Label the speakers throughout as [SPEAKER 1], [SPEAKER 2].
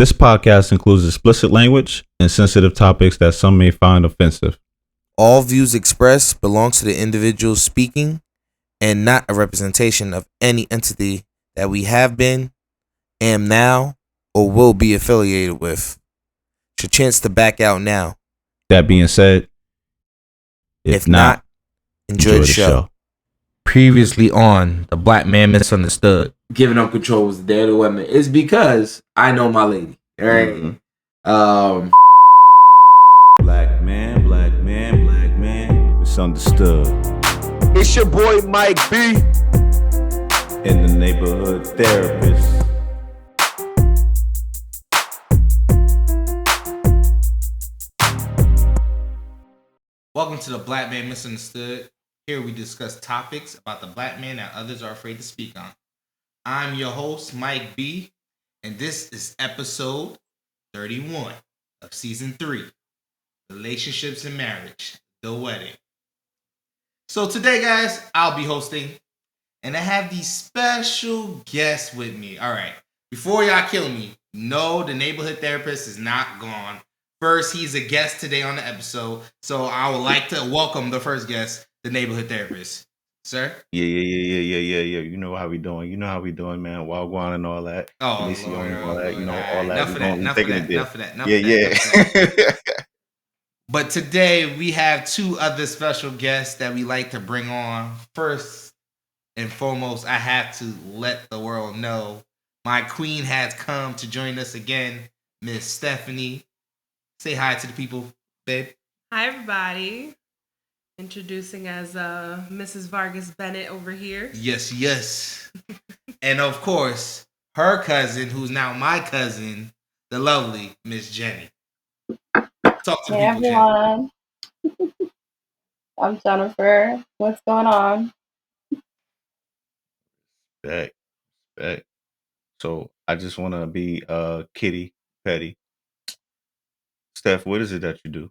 [SPEAKER 1] This podcast includes explicit language and sensitive topics that some may find offensive.
[SPEAKER 2] All views expressed belong to the individual speaking and not a representation of any entity that we have been, am now, or will be affiliated with. It's your chance to back out now.
[SPEAKER 1] That being said,
[SPEAKER 2] If not, enjoy the show.
[SPEAKER 3] Previously on The Black Man Misunderstood, giving up control was the day of the women. It's because I know my lady. All right.
[SPEAKER 1] Black man, misunderstood.
[SPEAKER 4] It's your boy Mike B.
[SPEAKER 1] In the neighborhood therapist.
[SPEAKER 3] Welcome to The Black Man Misunderstood. Here we discuss topics about the black man that others are afraid to speak on. I'm your host, Mike B, and this is episode 31 of season 3, Relationships and Marriage, The Wedding. So today, guys, I'll be hosting, and I have these special guests with me. All right, before y'all kill me, no, the neighborhood therapist is not gone. First, he's a guest today on the episode, so I would like to welcome the first guest, the neighborhood therapist. Sir?
[SPEAKER 1] Yeah. You know how we doing. Man. Wagwan and all that.
[SPEAKER 3] Oh,
[SPEAKER 1] Lord, all that. You know, all that.
[SPEAKER 3] Enough of that.
[SPEAKER 1] Yeah.
[SPEAKER 3] But today, we have two other special guests that we like to bring on. First and foremost, I have to let the world know my queen has come to join us again, Miss Stephanie. Say hi to the people, babe.
[SPEAKER 5] Hi, everybody. Introducing as Mrs. Vargas Bennett over here.
[SPEAKER 3] Yes. And of course, her cousin, who's now my cousin, the lovely Miss Jenny. Talk to
[SPEAKER 6] Hey
[SPEAKER 3] people,
[SPEAKER 6] everyone. I'm Jennifer. What's going on?
[SPEAKER 1] Back. So I just want to be kitty petty. Steph, what is it that you do?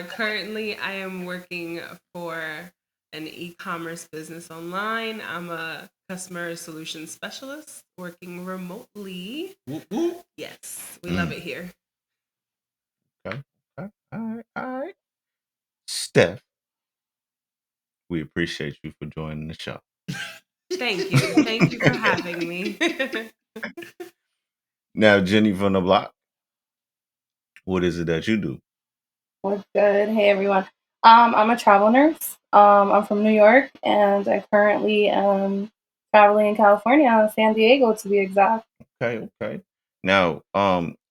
[SPEAKER 5] Currently, I am working for an e-commerce business online. I'm a customer solution specialist working remotely.
[SPEAKER 3] Whoop.
[SPEAKER 5] Yes, we love it here.
[SPEAKER 1] Okay. All right. Steph, we appreciate you for joining the show.
[SPEAKER 5] Thank you for having me.
[SPEAKER 1] Now, Jenny from the block, what is it that you do?
[SPEAKER 6] What's good? Hey everyone. I'm a travel nurse. I'm from New York and I currently am traveling in California, San Diego to be exact.
[SPEAKER 1] Okay. Now,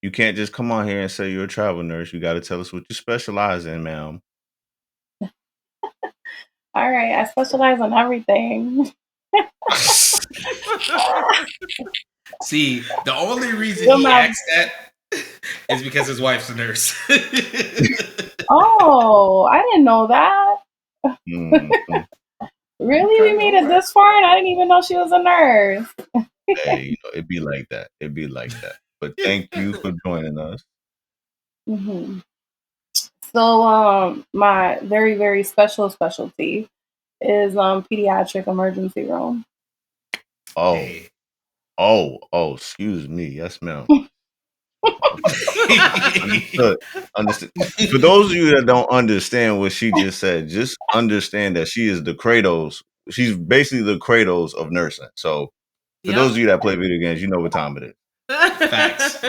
[SPEAKER 1] you can't just come on here and say you're a travel nurse. You got to tell us what you specialize in, ma'am.
[SPEAKER 6] All right, I specialize in everything.
[SPEAKER 3] See, the only reason he asked that is because his wife's a nurse.
[SPEAKER 6] Oh, I didn't know that.
[SPEAKER 1] Mm-hmm.
[SPEAKER 6] Really? We made it this far and I didn't even know she was a nurse.
[SPEAKER 1] Hey, it'd be like that. But thank you for joining us.
[SPEAKER 6] Mm-hmm. So, my very, very specialty is pediatric emergency room.
[SPEAKER 1] Oh, excuse me. Yes, ma'am. Understood. For those of you that don't understand what she just said, just understand that she is the Kratos. She's basically the Kratos of nursing. So, for those of you that play video games, you know what time it is.
[SPEAKER 3] Facts.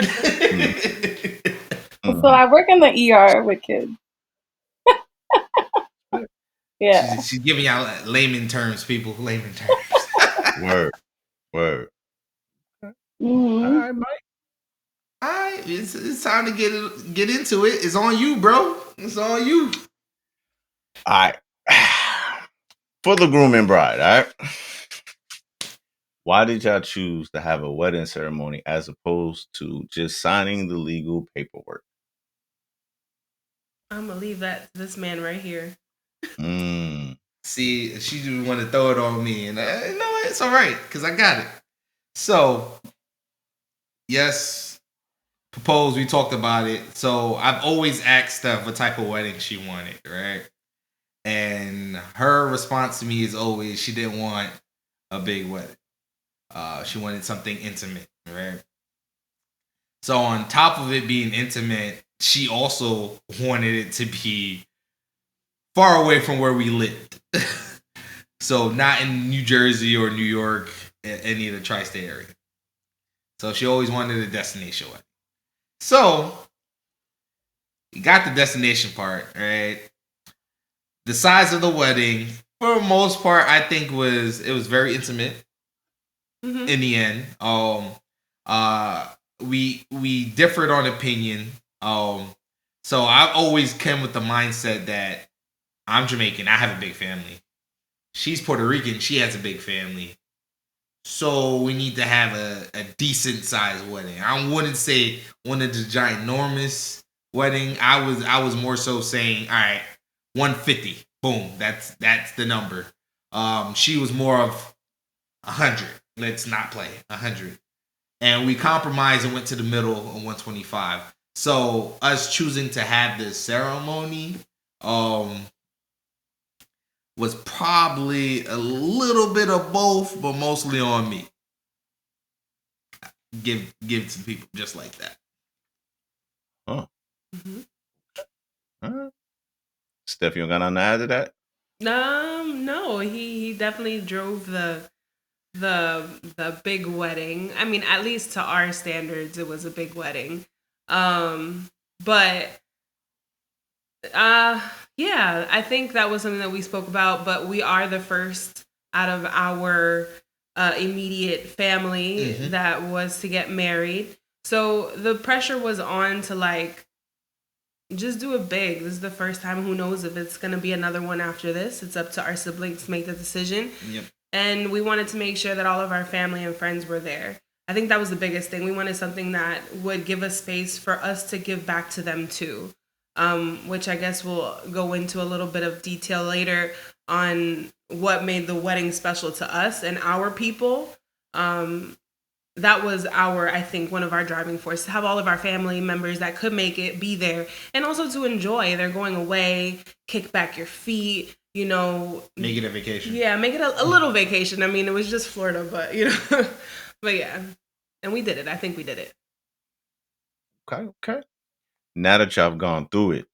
[SPEAKER 6] So I work in the ER with kids. Yeah.
[SPEAKER 3] She's giving out layman terms, people. Layman terms.
[SPEAKER 1] Word.
[SPEAKER 6] Mm-hmm.
[SPEAKER 1] All right, Mike.
[SPEAKER 3] All right, it's time to get into it. It's on you, bro. It's on you.
[SPEAKER 1] All right. For the groom and bride, all right? Why did y'all choose to have a wedding ceremony as opposed to just signing the legal paperwork?
[SPEAKER 5] I'm going to leave that to this man right here.
[SPEAKER 3] See, she didn't want to throw it on me. And no, it's all right, because I got it. So, yes, proposed, we talked about it. So, I've always asked Steph what type of wedding she wanted, right? And her response to me is always she didn't want a big wedding. She wanted something intimate, right? So on top of it being intimate, she also wanted it to be far away from where we lived. So not in New Jersey or New York, any of the tri-state area. So she always wanted a destination wedding. So you got the destination part, right? The size of the wedding, for the most part, I think it was very intimate. In the end, we differed on opinion. So I've always come with the mindset that I'm Jamaican, I have a big family. She's Puerto Rican, she has a big family. So we need to have a decent sized wedding. I wouldn't say one of the ginormous wedding. I was more so saying, all right, 150. Boom. That's the number. She was more of 100. Let's not play 100. And we compromised and went to the middle of 125. So us choosing to have this ceremony was probably a little bit of both, but mostly on me. Give it to people just like that.
[SPEAKER 1] Oh. Steph, you don't got nothing to add to that?
[SPEAKER 5] No, he definitely drove the big wedding. I mean, at least to our standards, it was a big wedding. But yeah, I think that was something that we spoke about. But we are the first out of our immediate family that was to get married. So the pressure was on to like just do it big. This is the first time. Who knows if it's going to be another one after this? It's up to our siblings to make the decision.
[SPEAKER 3] Yep.
[SPEAKER 5] And we wanted to make sure that all of our family and friends were there. I think that was the biggest thing. We wanted something that would give us space for us to give back to them too, which I guess we'll go into a little bit of detail later on what made the wedding special to us and our people. That was I think, one of our driving forces, to have all of our family members that could make it be there, and also to enjoy. They're going away, kick back your feet, you know.
[SPEAKER 3] Make it a vacation.
[SPEAKER 5] Yeah, make it a little vacation. I mean, it was just Florida, but, you know. But yeah, and we did it. I think we did it.
[SPEAKER 1] Okay. Now that y'all have gone through it,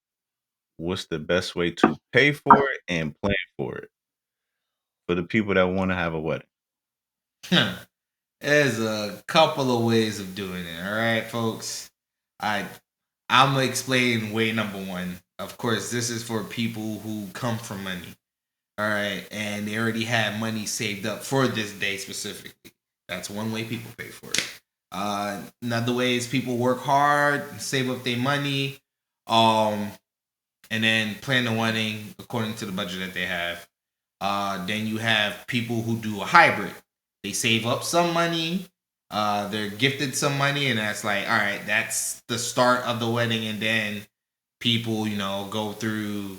[SPEAKER 1] what's the best way to pay for it and plan for it for the people that want to have a wedding?
[SPEAKER 3] There's a couple of ways of doing it. All right, folks. I'm gonna explain way number one. Of course, this is for people who come from money. All right, and they already have money saved up for this day specifically. That's one way people pay for it. Another way is people work hard, save up their money, and then plan the wedding according to the budget that they have. Then you have people who do a hybrid. They save up some money, they're gifted some money, and that's like, all right, that's the start of the wedding. And then people, you know, go through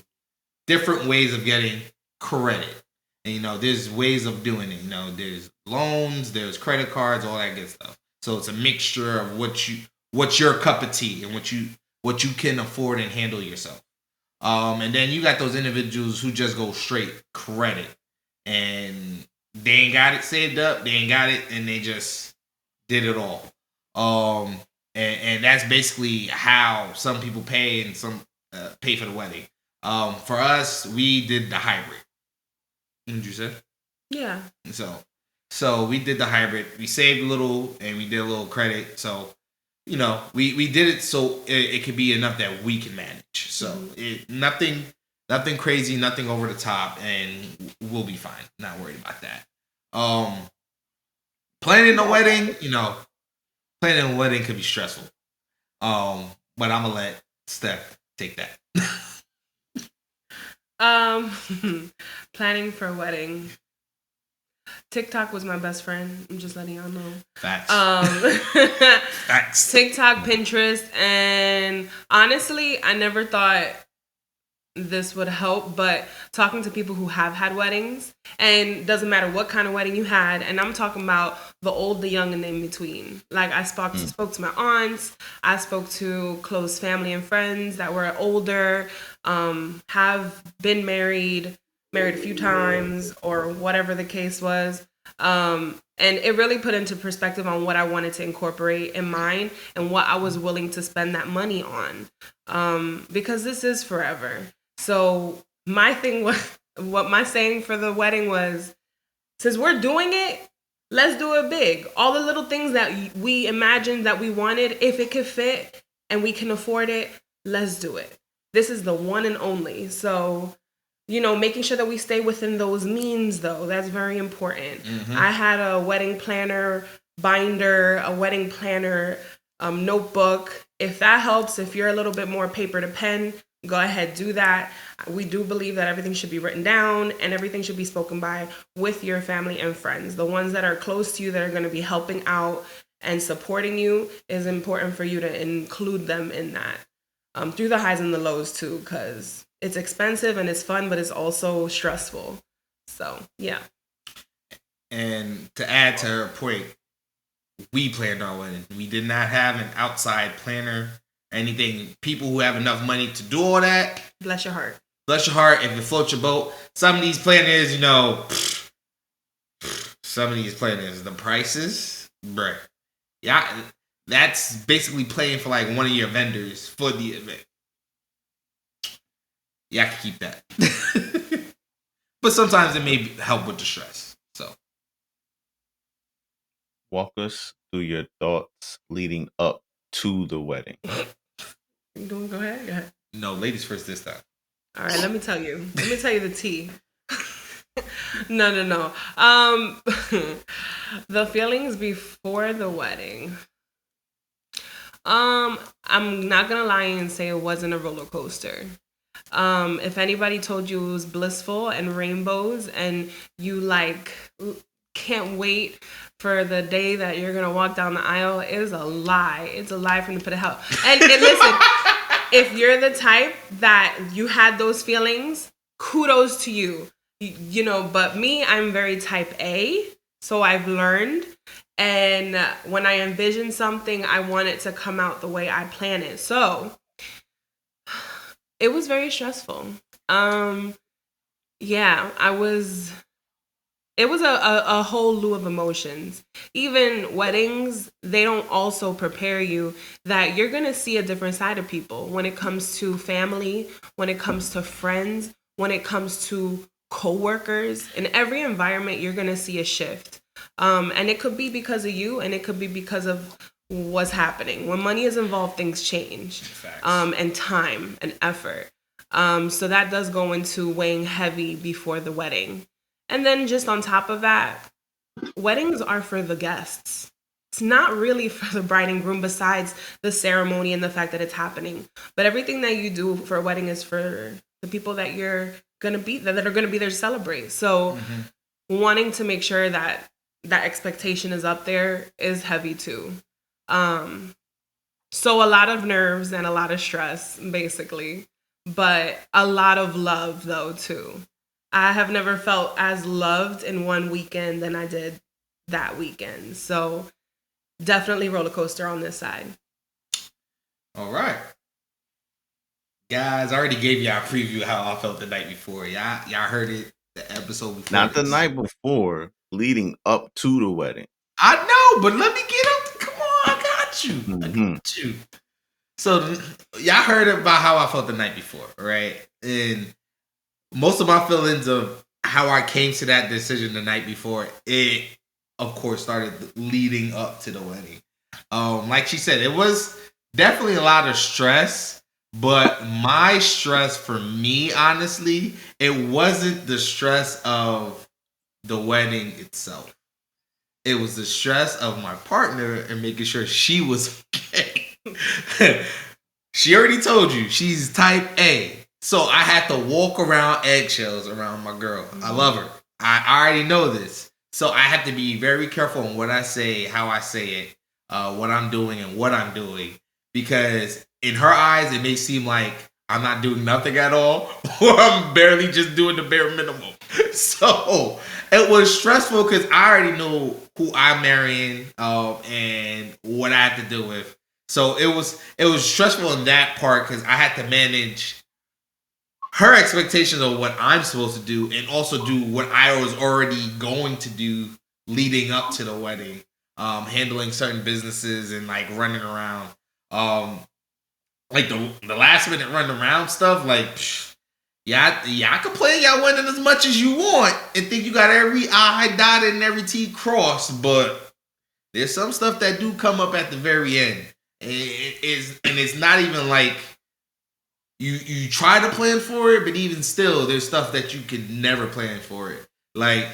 [SPEAKER 3] different ways of getting credit. And, you know, there's ways of doing it. You know, there's loans, there's credit cards, all that good stuff. So it's a mixture of what's your cup of tea and what you can afford and handle yourself. And then you got those individuals who just go straight credit, and they ain't got it saved up, they ain't got it, and they just did it all. And that's basically how some people pay and some pay for the wedding. For us, we did the hybrid. What did you say?
[SPEAKER 5] Yeah.
[SPEAKER 3] So we did the hybrid. We saved a little and we did a little credit. So, you know, we did it so it could be enough that we can manage. So nothing crazy, nothing over the top, and we'll be fine. Not worried about that. Planning a wedding, you know, planning a wedding could be stressful. But I'm gonna let Steph take that.
[SPEAKER 5] Planning for a wedding. TikTok was my best friend. I'm just letting y'all know.
[SPEAKER 3] Facts.
[SPEAKER 5] Facts. TikTok, Pinterest, and honestly, I never thought this would help, but talking to people who have had weddings, and doesn't matter what kind of wedding you had, and I'm talking about the old, the young, and in between. Like, I spoke to my aunts, I spoke to close family and friends that were older, have been married a few times, or whatever the case was. And it really put into perspective on what I wanted to incorporate in mine and what I was willing to spend that money on. Because this is forever. So my thing was, what my saying for the wedding was, since we're doing it, let's do it big. All the little things that we imagined that we wanted, if it could fit and we can afford it, let's do it. This is the one and only. So, making sure that we stay within those means, though, that's very important. I had a wedding planner binder, a wedding planner notebook. If that helps, if you're a little bit more paper to pen, go ahead, do that. We do believe that everything should be written down and everything should be spoken by with your family and friends. The ones that are close to you that are going to be helping out and supporting you, is important for you to include them in that. Through the highs and the lows too, because it's expensive and it's fun, but it's also stressful. So, yeah.
[SPEAKER 3] And to add to her point, we planned our wedding. We did not have an outside planner or anything. People who have enough money to do all that.
[SPEAKER 5] Bless your heart.
[SPEAKER 3] Bless your heart. If it floats your boat. Some of these planners, some of these planners, the prices, bruh. Yeah, that's basically paying for like one of your vendors for the event. Yeah, I can keep that. But sometimes it may help with the stress. So,
[SPEAKER 1] walk us through your thoughts leading up to the wedding.
[SPEAKER 5] Go ahead.
[SPEAKER 3] No, ladies first this time.
[SPEAKER 5] All right, let me tell you the tea. No. The feelings before the wedding. I'm not gonna lie and say it wasn't a roller coaster. If anybody told you it was blissful and rainbows and you can't wait for the day that you're gonna walk down the aisle, is a lie. It's a lie from the pit of hell. And listen, if you're the type that you had those feelings, kudos to you. But me, I'm very type A, so I've learned. And when I envision something, I want it to come out the way I plan it. So it was very stressful. It was a whole slew of emotions. Even weddings, they don't also prepare you that you're going to see a different side of people when it comes to family, when it comes to friends, when it comes to coworkers. In every environment, you're going to see a shift. And it could be because of you, and it could be because of what's happening. When money is involved, things change. And time and effort. So that does go into weighing heavy before the wedding. And then just on top of that, weddings are for the guests. It's not really for the bride and groom, besides the ceremony and the fact that it's happening. But everything that you do for a wedding is for the people that you're going to be, that are going to be there to celebrate. So wanting to make sure that that expectation is up there is heavy too. So a lot of nerves and a lot of stress, basically. But a lot of love, though, too. I have never felt as loved in one weekend than I did that weekend. So definitely roller coaster on this side.
[SPEAKER 3] All right. Guys, I already gave y'all a preview of how I felt the night before. Y'all heard it the episode before.
[SPEAKER 1] Not the night before, leading up to the wedding.
[SPEAKER 3] I know, but let me get up. Come on, I got you. I got you. So y'all heard about how I felt the night before, right? And most of my feelings of how I came to that decision the night before, it, of course, started leading up to the wedding. Like she said, it was definitely a lot of stress, but my stress for me, honestly, it wasn't the stress of the wedding itself. It was the stress of my partner and making sure she was okay. She already told you she's type A. So I had to walk around eggshells around my girl. I love her. I already know this. So I have to be very careful on what I say, how I say it, what I'm doing and what I'm doing. Because in her eyes, it may seem like I'm not doing nothing at all, or I'm barely just doing the bare minimum. So it was stressful because I already knew who I'm marrying and what I had to deal with. So it was stressful in that part because I had to manage her expectations of what I'm supposed to do and also do what I was already going to do leading up to the wedding, handling certain businesses and like running around. Like the last minute run around stuff, like y'all can play y'all wedding as much as you want and think you got every I dotted and every T crossed, but there's some stuff that do come up at the very end. And it's not even like you try to plan for it, but even still, there's stuff that you could never plan for it. Like,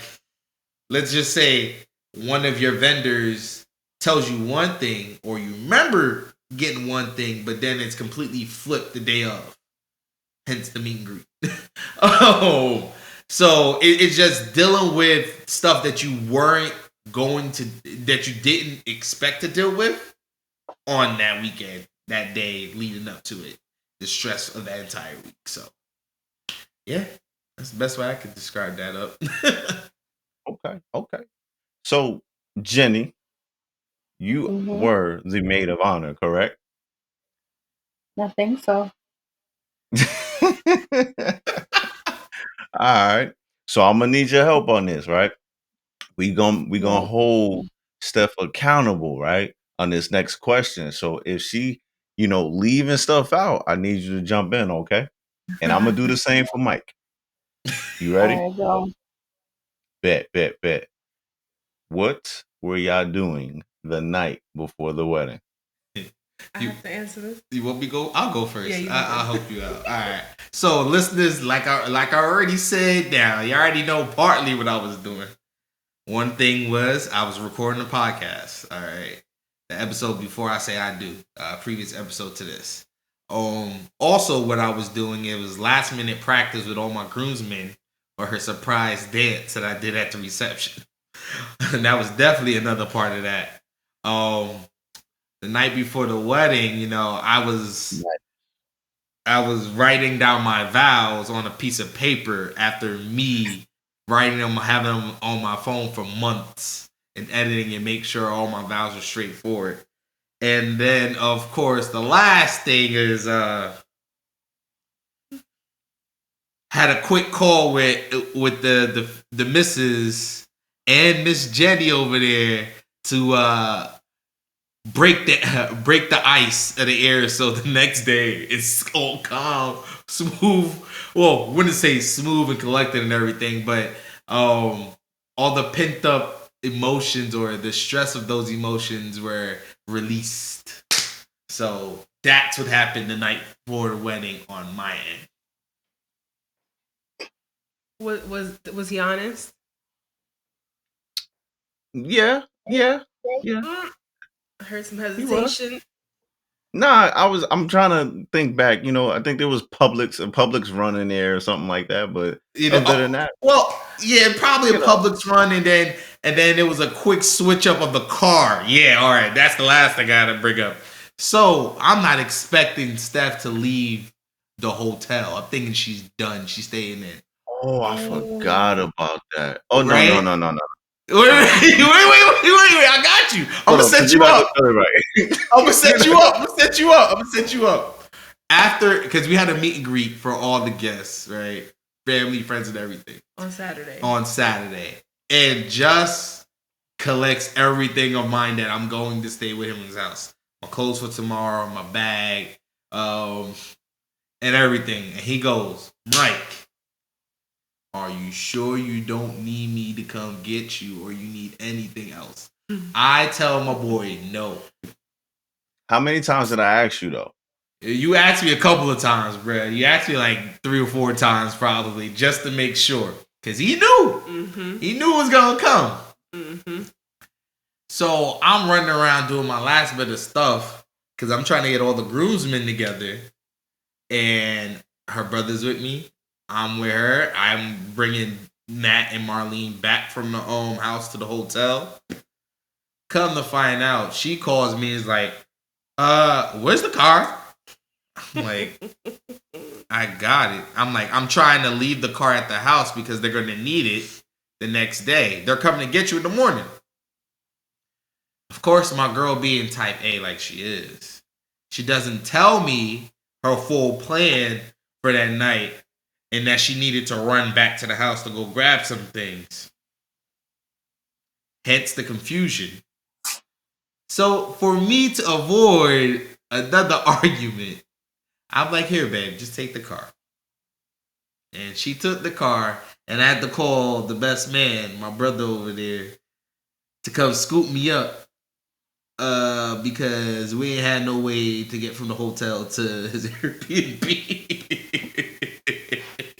[SPEAKER 3] let's just say one of your vendors tells you one thing, or you remember getting one thing, but then it's completely flipped the day of. Hence the meet and greet. So it's just dealing with stuff that you weren't that you didn't expect to deal with on that weekend, that day leading up to it. The stress of that entire week. So, yeah, that's the best way I could describe that up.
[SPEAKER 1] Okay. So, Jenny, you were the maid of honor, correct?
[SPEAKER 6] I think so.
[SPEAKER 1] All right. So I'm gonna need your help on this, right? We gonna hold Steph accountable, right, on this next question. So if she, leaving stuff out, I need you to jump in, okay? And I'm gonna do the same for Mike. You ready?
[SPEAKER 6] All right, go.
[SPEAKER 1] Bet. What were y'all doing the night before the wedding?
[SPEAKER 5] I have to answer this.
[SPEAKER 3] You want me to go? I'll go first.
[SPEAKER 5] Yeah,
[SPEAKER 3] I'll help you out. All right. So, listeners, like I already said, now you already know partly what I was doing. One thing was I was recording a podcast. All right, the episode before I say I do, previous episode to this. Also, what I was doing, it was last minute practice with all my groomsmen for her surprise dance that I did at the reception. And that was definitely another part of that. The night before the wedding, I was writing down my vows on a piece of paper after me writing them, having them on my phone for months and editing and make sure all my vows are straightforward. And then, of course, the last thing is had a quick call with the missus and Miss Jenny over there to break the ice of the air, so the next day it's all calm, smooth. Well, wouldn't say smooth and collected and everything, but all the pent up emotions or the stress of those emotions were released. So that's what happened the night before the wedding on my end.
[SPEAKER 5] Was he honest?
[SPEAKER 1] Yeah.
[SPEAKER 5] I heard some hesitation.
[SPEAKER 1] Nah, I'm trying to think back. I think there was Publix run in there or something like that. But other than that,
[SPEAKER 3] well, yeah, probably a Publix run, and then it was a quick switch up of the car. Yeah, all right, that's the last thing I got to bring up. So I'm not expecting Steph to leave the hotel. I'm thinking she's done. She's staying in.
[SPEAKER 1] Oh, I forgot about that. Oh,
[SPEAKER 3] right?
[SPEAKER 1] No.
[SPEAKER 3] Wait, I got you. I'm gonna set you up. I'm gonna set you up. After, because we had a meet and greet for all the guests, right? Family, friends, and everything.
[SPEAKER 5] On Saturday.
[SPEAKER 3] And just collects everything of mine that I'm going to stay with him in his house. My clothes for tomorrow, my bag, and everything. And he goes, Mike, are you sure you don't need me to come get you or you need anything else? I tell my boy, no.
[SPEAKER 1] How many times did I ask you, though?
[SPEAKER 3] You asked me a couple of times, bro. You asked me like 3 or 4 times probably just to make sure. Because he knew. Mm-hmm. He knew it was going to come. Mm-hmm. So I'm running around doing my last bit of stuff because I'm trying to get all the groomsmen together. And her brother's with me. I'm with her. I'm bringing Matt and Marlene back from the house to the hotel. Come to find out, she calls me and is like, where's the car? I'm like, I got it. I'm like, I'm trying to leave the car at the house because they're going to need it the next day. They're coming to get you in the morning. Of course, my girl being type A like she is, she doesn't tell me her full plan for that night and that she needed to run back to the house to go grab some things. hence the confusion. So for me to avoid another argument, I'm like, here, babe, just take the car. And she took the car, and I had to call the best man, my brother over there, to come scoop me up. Because we ain't had no way to get from the hotel to his Airbnb.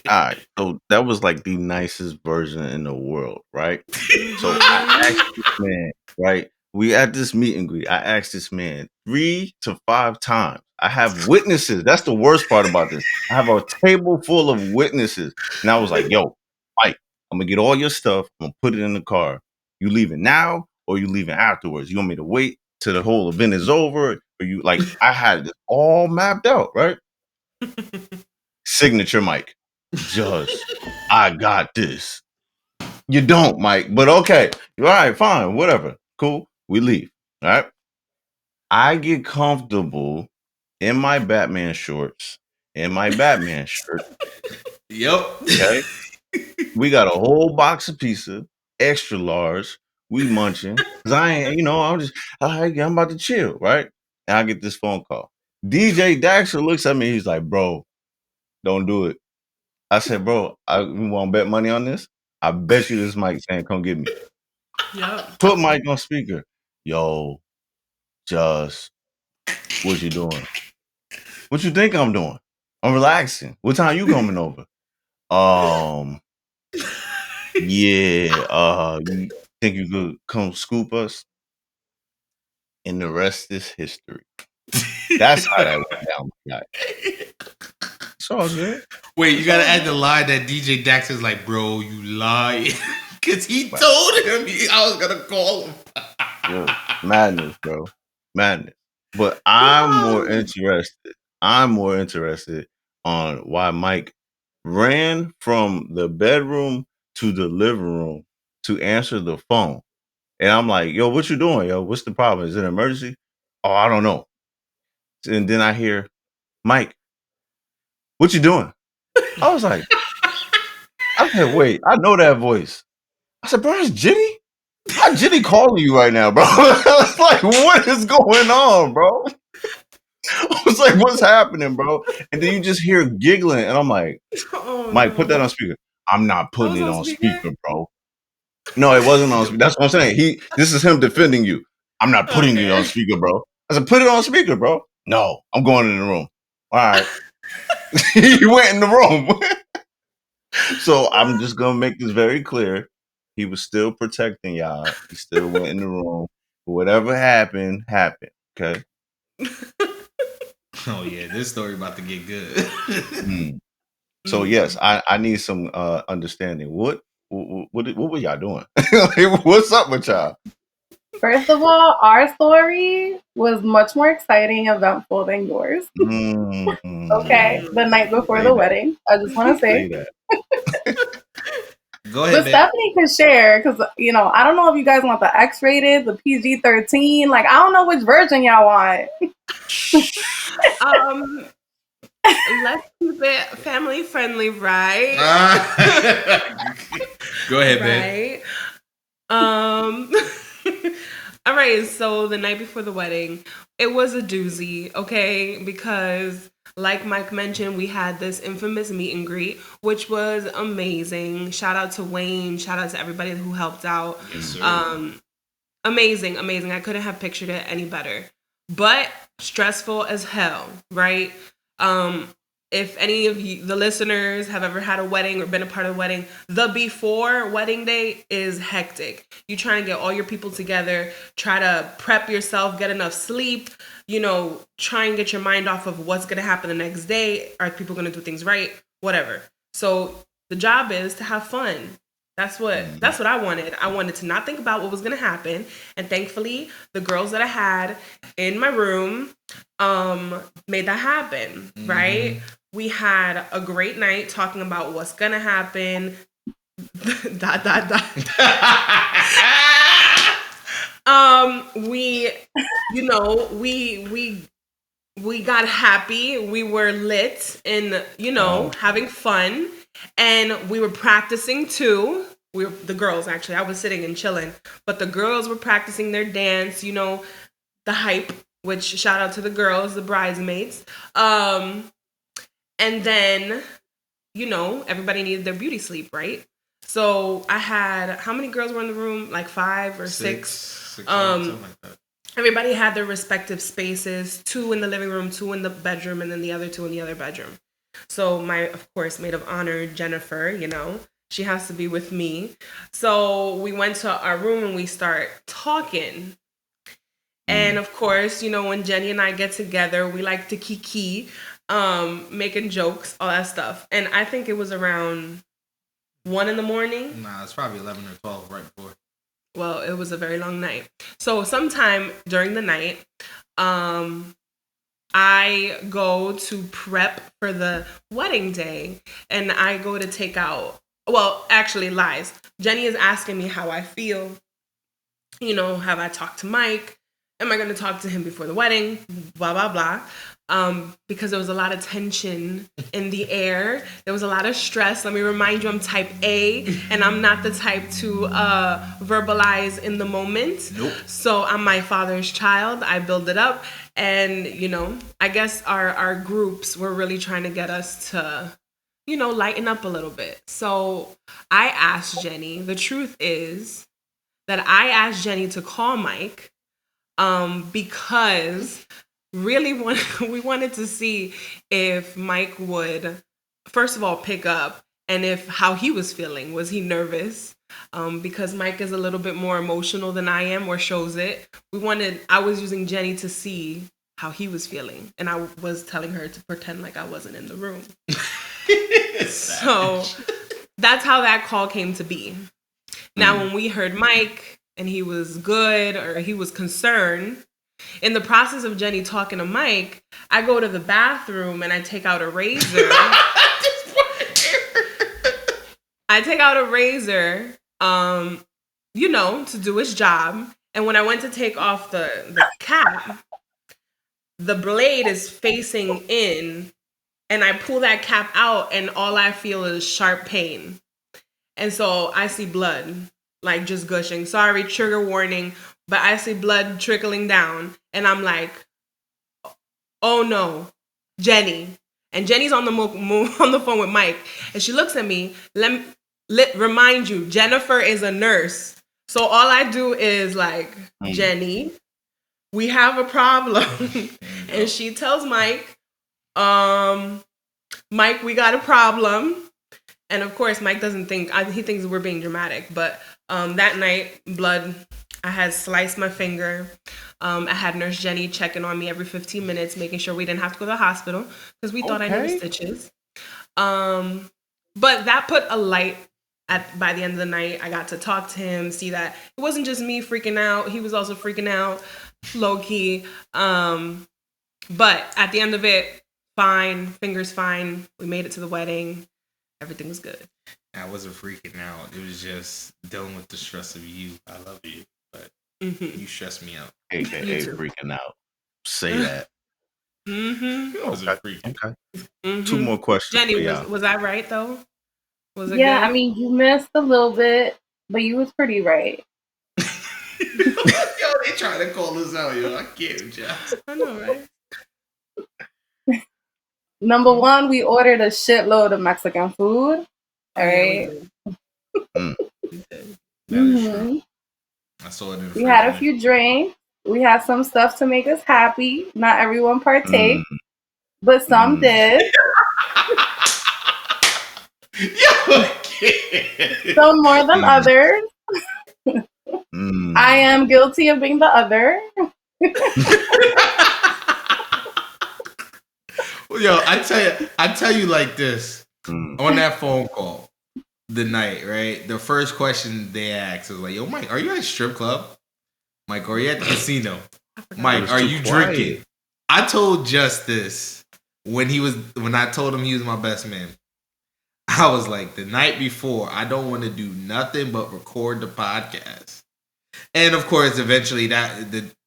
[SPEAKER 1] All right, so that was like the nicest version in the world, right? So I asked this man, right? We at this meet and greet. I asked this man 3 to 5 times. I have witnesses. That's the worst part about this. I have a table full of witnesses, and I was like, "Yo, Mike, I'm gonna get all your stuff. I'm gonna put it in the car. You leaving now, or you leaving afterwards? You want me to wait till the whole event is over, or you like?" I had this all mapped out, right? Signature, Mike. Just, I got this. You don't, Mike, but okay. All right, fine, whatever. Cool. We leave. All right. I get comfortable in my Batman shorts, in my Batman shirt.
[SPEAKER 3] Yep.
[SPEAKER 1] Okay. We got a whole box of pizza, extra large. We munching. Cause I ain't, I'm just, I'm about to chill, right? And I get this phone call. DJ Daxter looks at me. He's like, bro, don't do it. I said, bro, you want to bet money on this? I bet you this Mike saying, come get me.
[SPEAKER 5] Yep.
[SPEAKER 1] Put Mike on speaker. Yo, just, what you doing? What you think I'm doing? I'm relaxing. What time you coming over? Yeah, you think you could come scoop us? And the rest is history. That's how that went down, my guy. It's all good.
[SPEAKER 3] Wait, you gotta add the line that DJ Dax is like, bro, you lie. Because he told him I was gonna call him.
[SPEAKER 1] Yeah, madness, bro. Madness. But I'm more interested on why Mike ran from the bedroom to the living room to answer the phone. And I'm like, yo, what you doing? Yo, what's the problem? Is it an emergency? Oh, I don't know. And then I hear, Mike, what you doing? I was like, I said, wait, I know that voice. I said, bro, it's Jenny? How Jenny calling you right now, bro? I was like, what is going on, bro? I was like, what's happening, bro? And then you just hear giggling. And I'm like, Mike, put that on speaker. I'm not putting it on speaker, bro. No, it wasn't on speaker. That's what I'm saying. This is him defending you. I'm not putting it on speaker, bro. I said, put it on speaker, bro. No, I'm going in the room. All right. He went in the room. So I'm just gonna make this very clear. He was still protecting y'all. He still went in the room. Whatever happened, happened. Okay.
[SPEAKER 3] Oh yeah, this story about to get good.
[SPEAKER 1] So yes, I need some understanding. What were y'all doing? What's up with y'all?
[SPEAKER 6] First of all, our story was much more exciting and eventful than yours. Okay, the night before the wedding. I just want to say.
[SPEAKER 3] Go ahead,
[SPEAKER 6] but Stephanie can share because I don't know if you guys want the X-rated, the PG-13. Like I don't know which version y'all want.
[SPEAKER 5] Let's keep it family friendly, right?
[SPEAKER 3] Go ahead, babe.
[SPEAKER 5] All right, so the night before the wedding, it was a doozy, okay? Because like Mike mentioned, we had this infamous meet and greet, which was amazing. Shout out to Wayne. Shout out to everybody who helped out.
[SPEAKER 3] Yes, sir.
[SPEAKER 5] Amazing. I couldn't have pictured it any better. But stressful as hell, right? If any of you, the listeners, have ever had a wedding or been a part of a wedding, the before wedding day is hectic. You try and get all your people together, try to prep yourself, get enough sleep, try and get your mind off of what's going to happen the next day. Are people going to do things right? Whatever. So the job is to have fun. That's what I wanted. I wanted to not think about what was going to happen. And thankfully, the girls that I had in my room made that happen, right? We had a great night talking about what's going to happen. We got happy. We were lit and, having fun. And we were practicing too. the girls actually. I was sitting and chilling, but the girls were practicing their dance. The hype. Which shout out to the girls, the bridesmaids. And then, everybody needed their beauty sleep, right? So I had, how many girls were in the room? Like 5 or 6.
[SPEAKER 3] Something like that.
[SPEAKER 5] Everybody had their respective spaces, 2 in the living room, 2 in the bedroom, and then the other 2 in the other bedroom. So my, of course, maid of honor, Jennifer, she has to be with me. So we went to our room and we start talking. And of course, when Jenny and I get together, we like to kiki, making jokes, all that stuff. And I think it was around 1 a.m.
[SPEAKER 3] Nah, it's probably 11 or 12 right before.
[SPEAKER 5] Well, it was a very long night. So sometime during the night, I go to prep for the wedding day, and I go to take out. Well, actually, lies. Jenny is asking me how I feel. Have I talked to Mike? Am I going to talk to him before the wedding? Blah, blah, blah. Because there was a lot of tension in the air. There was a lot of stress. Let me remind you, I'm type A, and I'm not the type to verbalize in the moment.
[SPEAKER 3] Nope.
[SPEAKER 5] So I'm my father's child. I build it up. And, I guess our groups were really trying to get us to, lighten up a little bit. So I asked Jenny. The truth is that I asked Jenny to call Mike. Because really we wanted to see if Mike would, first of all, pick up, and how he was feeling. Was he nervous? Because Mike is a little bit more emotional than I am, or shows it. I was using Jenny to see how he was feeling, and I was telling her to pretend like I wasn't in the room. So that's how that call came to be. Now, when we heard Mike, and he was good, or he was concerned, in the process of Jenny talking to Mike, I go to the bathroom and I take out a razor. I take out a razor, to do its job. And when I went to take off the cap, the blade is facing in, and I pull that cap out, and all I feel is sharp pain. And so I see blood. Like, just gushing. Sorry, trigger warning, but I see blood trickling down, and I'm like, oh no, Jenny. And Jenny's on the phone with Mike, and she looks at me. Remind you, Jennifer is a nurse. So all I do is like, Jenny, we have a problem. And she tells Mike, Mike, we got a problem. And of course, Mike doesn't think, he thinks we're being dramatic, but that night, blood, I had sliced my finger. I had Nurse Jenny checking on me every 15 minutes, making sure we didn't have to go to the hospital because we thought I needed stitches. But that put a light by the end of the night. I got to talk to him, see that it wasn't just me freaking out. He was also freaking out, low key. But at the end of it, fine, fingers fine. We made it to the wedding. Everything was good.
[SPEAKER 3] I wasn't freaking out. It was just dealing with the stress of you. I love you, but you stress me out.
[SPEAKER 1] AKA freaking out. Say that.
[SPEAKER 3] I wasn't freaking.
[SPEAKER 1] Okay. 2 more questions.
[SPEAKER 5] Jenny, was I right though? Was it
[SPEAKER 6] Yeah,
[SPEAKER 5] good?
[SPEAKER 6] I mean, you missed a little bit, but you was pretty right.
[SPEAKER 3] Yo, they trying to call us out, yo. I can't, Josh.
[SPEAKER 5] I know, right?
[SPEAKER 6] Number 1, we ordered a shitload of Mexican food. All right.
[SPEAKER 3] I saw it in the
[SPEAKER 6] We had a few drinks. We had some stuff to make us happy. Not everyone partake, but some did. Some more than others. I am guilty of being the other.
[SPEAKER 3] Yo, I tell you like this. On that phone call, the night, right? The first question they asked was like, "Yo, Mike, are you at a strip club? Mike, are you at the casino? Mike, are you drinking?" I told Justice when I told him he was my best man. I was like, the night before, I don't want to do nothing but record the podcast. And of course, eventually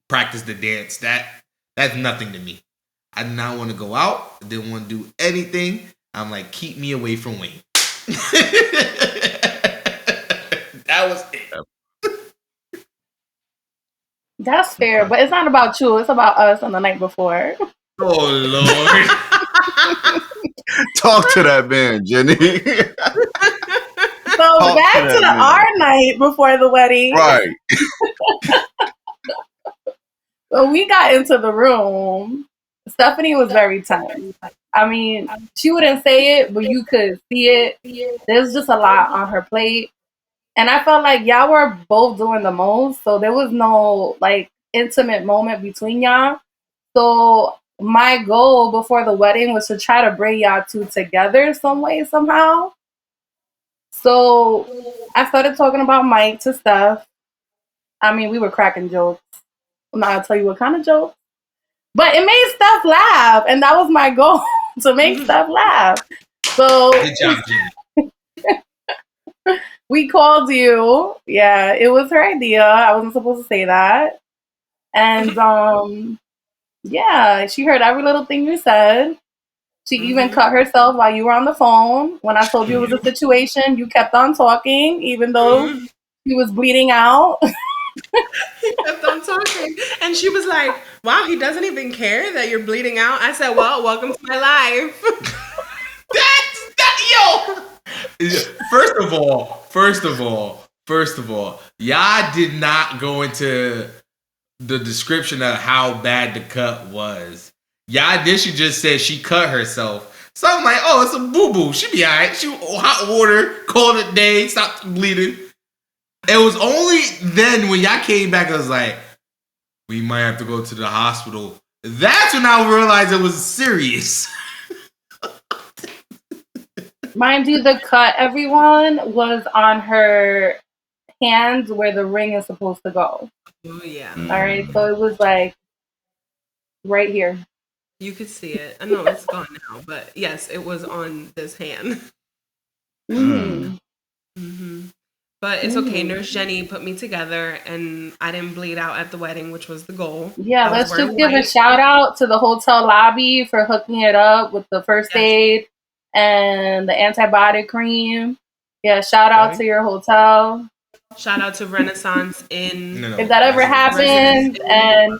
[SPEAKER 3] practice the dance. That's nothing to me. I did not want to go out. Didn't want to do anything. I'm like, keep me away from Wayne. That was it.
[SPEAKER 6] That's fair, but it's not about you. It's about us on the night before.
[SPEAKER 3] Oh Lord.
[SPEAKER 1] Talk to that man, Jenny.
[SPEAKER 6] So
[SPEAKER 1] Talk
[SPEAKER 6] back
[SPEAKER 1] to
[SPEAKER 6] to
[SPEAKER 1] that
[SPEAKER 6] the
[SPEAKER 1] man.
[SPEAKER 6] our night before the wedding.
[SPEAKER 1] Right.
[SPEAKER 6] When we got into the room, Stephanie was very tense. I mean, she wouldn't say it, but you could see it. There's just a lot on her plate. And I felt like y'all were both doing the most. So there was no like intimate moment between y'all. So my goal before the wedding was to try to bring y'all two together some way, somehow. So I started talking about Mike to Steph. I mean, we were cracking jokes. I'm not gonna tell you what kind of joke, but it made Steph laugh, and that was my goal to make Steph laugh. So
[SPEAKER 3] Good job, Jenny.
[SPEAKER 6] we called you. Yeah, it was her idea. I wasn't supposed to say that. And yeah, she heard every little thing you said. She even cut herself while you were on the phone. When I told you it was a situation, you kept on talking, even though she was bleeding out.
[SPEAKER 5] He kept on talking. And she was like, wow, he doesn't even care that you're bleeding out. I said, well, welcome to my life.
[SPEAKER 3] That's that yo. First of all, y'all did not go into the description of how bad the cut was. Y'all then she just said she cut herself. So I'm like, oh, it's a boo-boo. She be alright. She hot water, called it a day, stopped bleeding. It was only then when y'all came back, I was like, we might have to go to the hospital. That's when I realized it was serious.
[SPEAKER 6] Mind you, the cut, everyone, was on her hands where the ring is supposed to go.
[SPEAKER 5] Oh, yeah.
[SPEAKER 6] All right. So it was like right here.
[SPEAKER 5] You could see it. I know it's gone now, but yes, it was on this hand. But it's okay. Nurse Jenny put me together, and I didn't bleed out at the wedding, which was the goal.
[SPEAKER 6] Yeah, let's just give a shout out to the hotel lobby for hooking it up with the first aid and the antibiotic cream. Yeah, shout out to your hotel.
[SPEAKER 5] Shout out to Renaissance Inn.
[SPEAKER 6] If that ever happens and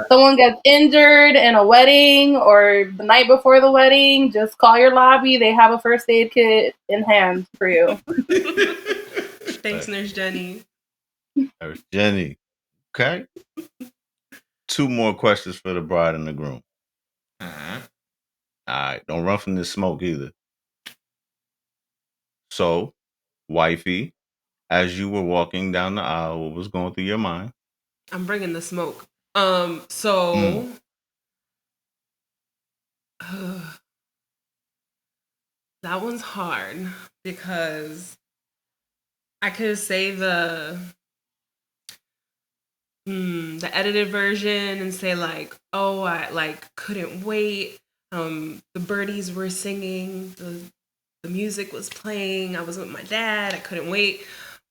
[SPEAKER 6] someone gets injured in a wedding or the night before the wedding, just call your lobby. They have a first aid kit in hand for you.
[SPEAKER 5] Thanks, Nurse Jenny.
[SPEAKER 1] Nurse Jenny. Okay. 2 more questions for the bride and the groom. All right. Don't run from this smoke either. So, wifey, as you were walking down the aisle, what was going through your mind?
[SPEAKER 5] I'm bringing the smoke. That one's hard because I could say the edited version and say like, oh, I like couldn't wait. The birdies were singing, the music was playing. I was with my dad. I couldn't wait.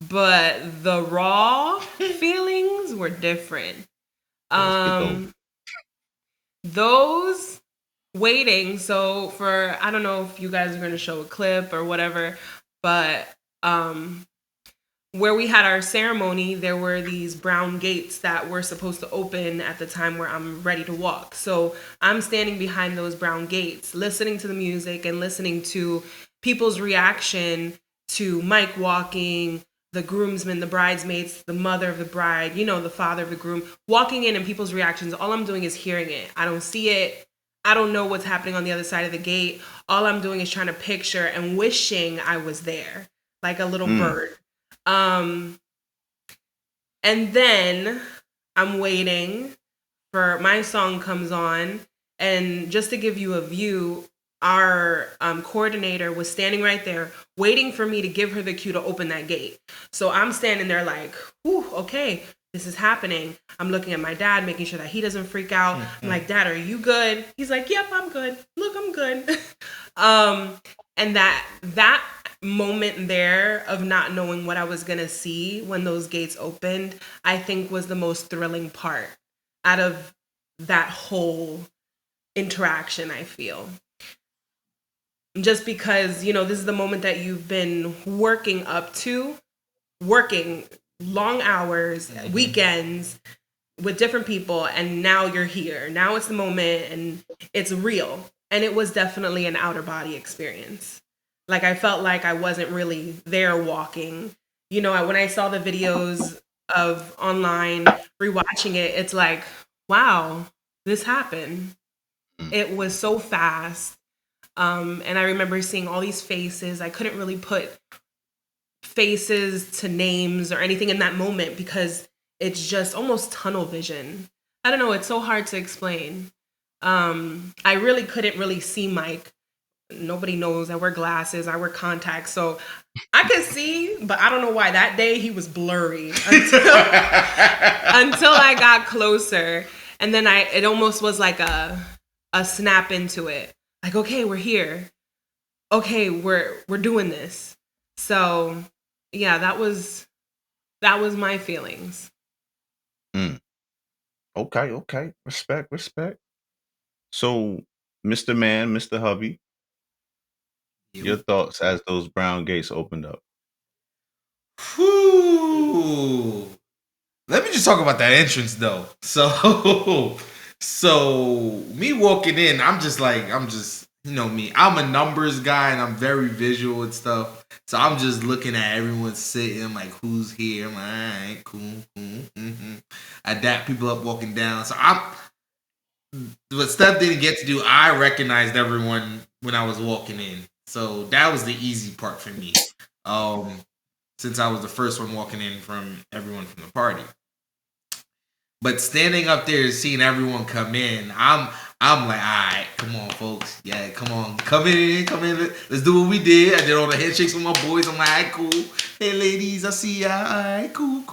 [SPEAKER 5] But the raw feelings were different. Those waiting. So for, I don't know if you guys are going to show a clip or whatever, but where we had our ceremony, there were these brown gates that were supposed to open at the time where I'm ready to walk. So I'm standing behind those brown gates, listening to the music and listening to people's reaction to Mike walking, the groomsmen, the bridesmaids, the mother of the bride, you know, the father of the groom, walking in and people's reactions. All I'm doing is hearing it. I don't see it. I don't know what's happening on the other side of the gate. All I'm doing is trying to picture and wishing I was there, like a little bird. And then I'm waiting for my song comes on. And just to give you a view, our coordinator was standing right there waiting for me to give her the cue to open that gate. So I'm standing there like, whew, okay, this is happening. I'm looking at my dad, making sure that he doesn't freak out. I'm like, Dad, are you good? He's like, yep, I'm good. Look, I'm good. And that moment there of not knowing what I was going to see when those gates opened, I think was the most thrilling part out of that whole interaction, I feel. Just because, you know, this is the moment that you've been working up to working long hours, weekends with different people, and now you're here. Now it's the moment, and it's real. And it was definitely an outer body experience. Like, I felt like I wasn't really there walking. You know, when I saw the videos of online, rewatching it, it's like, wow, this happened. It was so fast. And I remember seeing all these faces. I couldn't really put faces to names or anything in that moment because it's just almost tunnel vision. I don't know. It's so hard to explain. I really couldn't really see Mike. Nobody knows I wear glasses. I wear contacts. So I could see, but I don't know why. That day he was blurry until I got closer. And then it almost was like a snap into it. Like, okay, we're here. Okay, we're doing this. So yeah, that was my feelings.
[SPEAKER 1] Okay. Respect. So, Mr. Man, Mr. Hubby, your thoughts as those brown gates opened up.
[SPEAKER 3] Whew. Let me just talk about that entrance though. So me walking in, I'm just you know me. I'm a numbers guy and I'm very visual and stuff. So I'm just looking at everyone sitting. I'm like, who's here? I'm like, all right, cool. Mm-hmm. I dap people up walking down. So what Steph didn't get to do, I recognized everyone when I was walking in. So that was the easy part for me. Since I was the first one walking in from everyone from the party. But standing up there and seeing everyone come in, I'm like, all right, come on, folks. Yeah, come on. Come in. Let's do what we did. I did all the handshakes with my boys. I'm like, all right, cool. Hey, ladies, I see ya. All right, cool.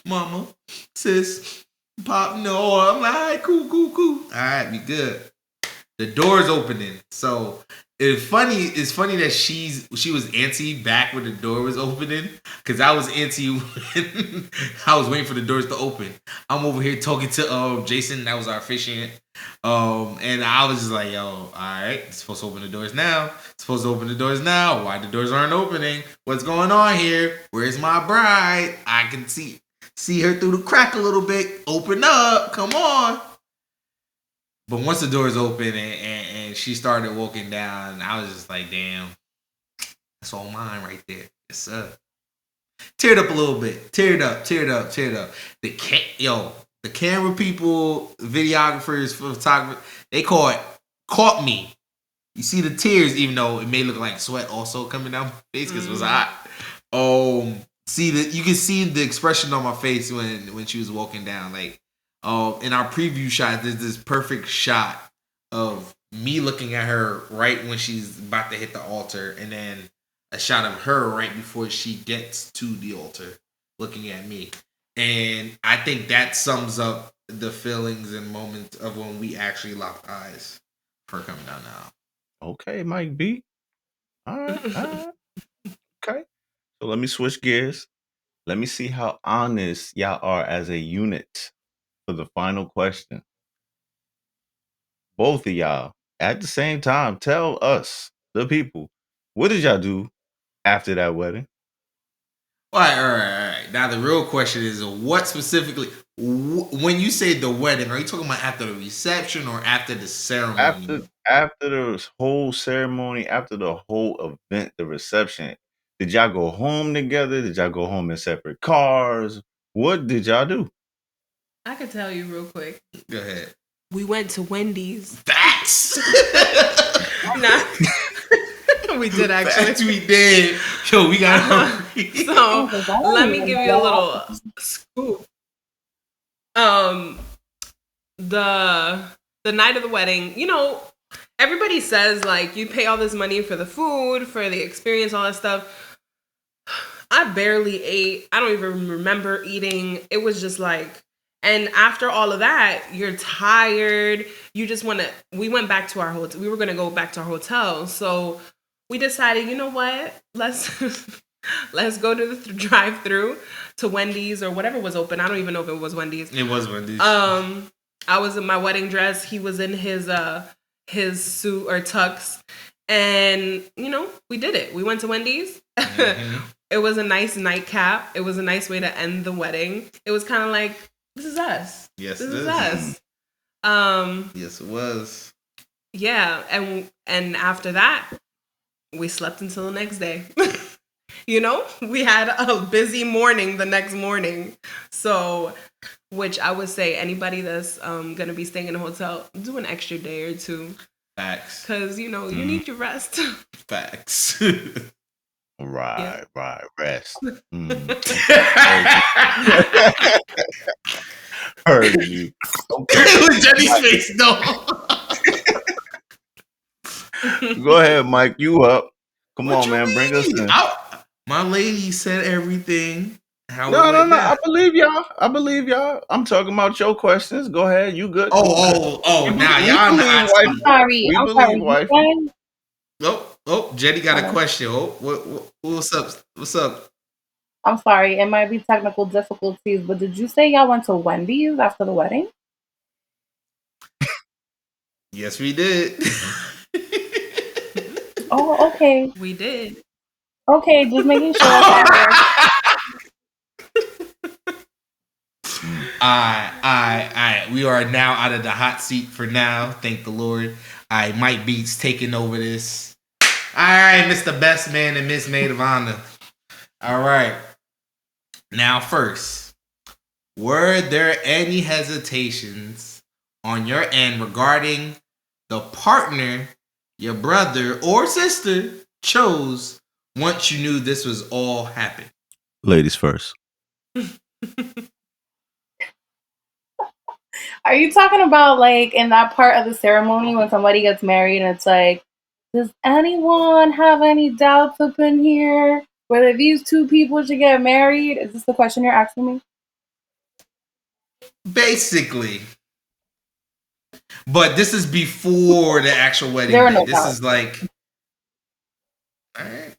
[SPEAKER 3] Mama, sis, pop, no. I'm like, all right, cool. All right, be good. The door's opening. So it's funny that she was antsy back when the door was opening, because I was antsy when I was waiting for the doors to open. I'm over here talking to Jason, that was our officiant, and I was just like, yo, all right, it's supposed to open the doors now. Why the doors aren't opening? What's going on here? Where's my bride? I can see her through the crack a little bit. Open up, come on. But once the doors open and she started walking down, I was just like, damn, that's all mine right there. Yes, sir. Teared up a little bit. Teared up. The camera people, videographers, photographers, they caught me. You see the tears, even though it may look like sweat also coming down my face because it was hot. You can see the expression on my face when she was walking down, like. In our preview shot, there's this perfect shot of me looking at her right when she's about to hit the altar, and then a shot of her right before she gets to the altar, looking at me. And I think that sums up the feelings and moments of when we actually locked eyes for coming down now.
[SPEAKER 1] Okay, Mike B. All right. Okay. So let me switch gears. Let me see how honest y'all are as a unit for the final question. Both of y'all, at the same time, tell us, the people, what did y'all do after that wedding?
[SPEAKER 3] All right. Now the real question is, what specifically? When you say the wedding, are you talking about after the reception or after the ceremony?
[SPEAKER 1] After the whole ceremony, after the whole event, the reception, did y'all go home together? Did y'all go home in separate cars? What did y'all do?
[SPEAKER 5] I could tell you real quick.
[SPEAKER 3] Go ahead.
[SPEAKER 5] We went to Wendy's.
[SPEAKER 3] Facts.
[SPEAKER 5] Nah. We did actually.
[SPEAKER 3] Facts, we did. Yo, we got
[SPEAKER 5] So let me give you a little scoop. The night of the wedding, you know, everybody says like you pay all this money for the food, for the experience, all that stuff. I barely ate. I don't even remember eating. It was just like, and after all of that, you're tired. You just want to. We went back to our hotel. We were going to go back to our hotel. So we decided, you know what? Let's go to the drive-through to Wendy's or whatever was open. I don't even know if it was Wendy's.
[SPEAKER 3] It was Wendy's.
[SPEAKER 5] I was in my wedding dress. He was in his suit or tux, And, we did it. We went to Wendy's. Mm-hmm. It was a nice nightcap. It was a nice way to end the wedding. It was kind of like, this is us.
[SPEAKER 3] Yes,
[SPEAKER 5] this is us.
[SPEAKER 3] Yes, it was.
[SPEAKER 5] Yeah, and after that, we slept until the next day. We had a busy morning the next morning. So, which I would say anybody that's gonna be staying in a hotel, do an extra day or two.
[SPEAKER 3] Facts.
[SPEAKER 5] Because you need your rest.
[SPEAKER 3] Facts.
[SPEAKER 1] Right, rest. Heard you. Okay.
[SPEAKER 3] It was Jenny's face, no.
[SPEAKER 1] Go ahead, Mike. You up? Come
[SPEAKER 3] What
[SPEAKER 1] on, man.
[SPEAKER 3] mean?
[SPEAKER 1] Bring us in.
[SPEAKER 3] My lady said everything.
[SPEAKER 1] No. I believe y'all. I'm talking about your questions. Go ahead. You good?
[SPEAKER 3] Now y'all not.
[SPEAKER 6] I'm sorry.
[SPEAKER 1] We believe, wife.
[SPEAKER 3] Oh, Jenny got a question. What's up? What's up?
[SPEAKER 6] I'm sorry. It might be technical difficulties, but did you say y'all went to Wendy's after the wedding?
[SPEAKER 3] Yes, we did.
[SPEAKER 6] Oh, okay.
[SPEAKER 5] We did.
[SPEAKER 6] Okay, just making sure.
[SPEAKER 3] We are now out of the hot seat for now. Thank the Lord. Mike Beats taking over this. All right, Mr. Best Man and Miss Maid of Honor. All right. Now, first, were there any hesitations on your end regarding the partner your brother or sister chose once you knew this was all happening?
[SPEAKER 1] Ladies first.
[SPEAKER 6] Are you talking about like in that part of the ceremony when somebody gets married and it's like, does anyone have any doubts up in here whether these two people should get married? Is this the question you're asking me?
[SPEAKER 3] Basically. But this is before the actual wedding.
[SPEAKER 6] There are no
[SPEAKER 3] this
[SPEAKER 6] doubts.
[SPEAKER 3] Is like, all right.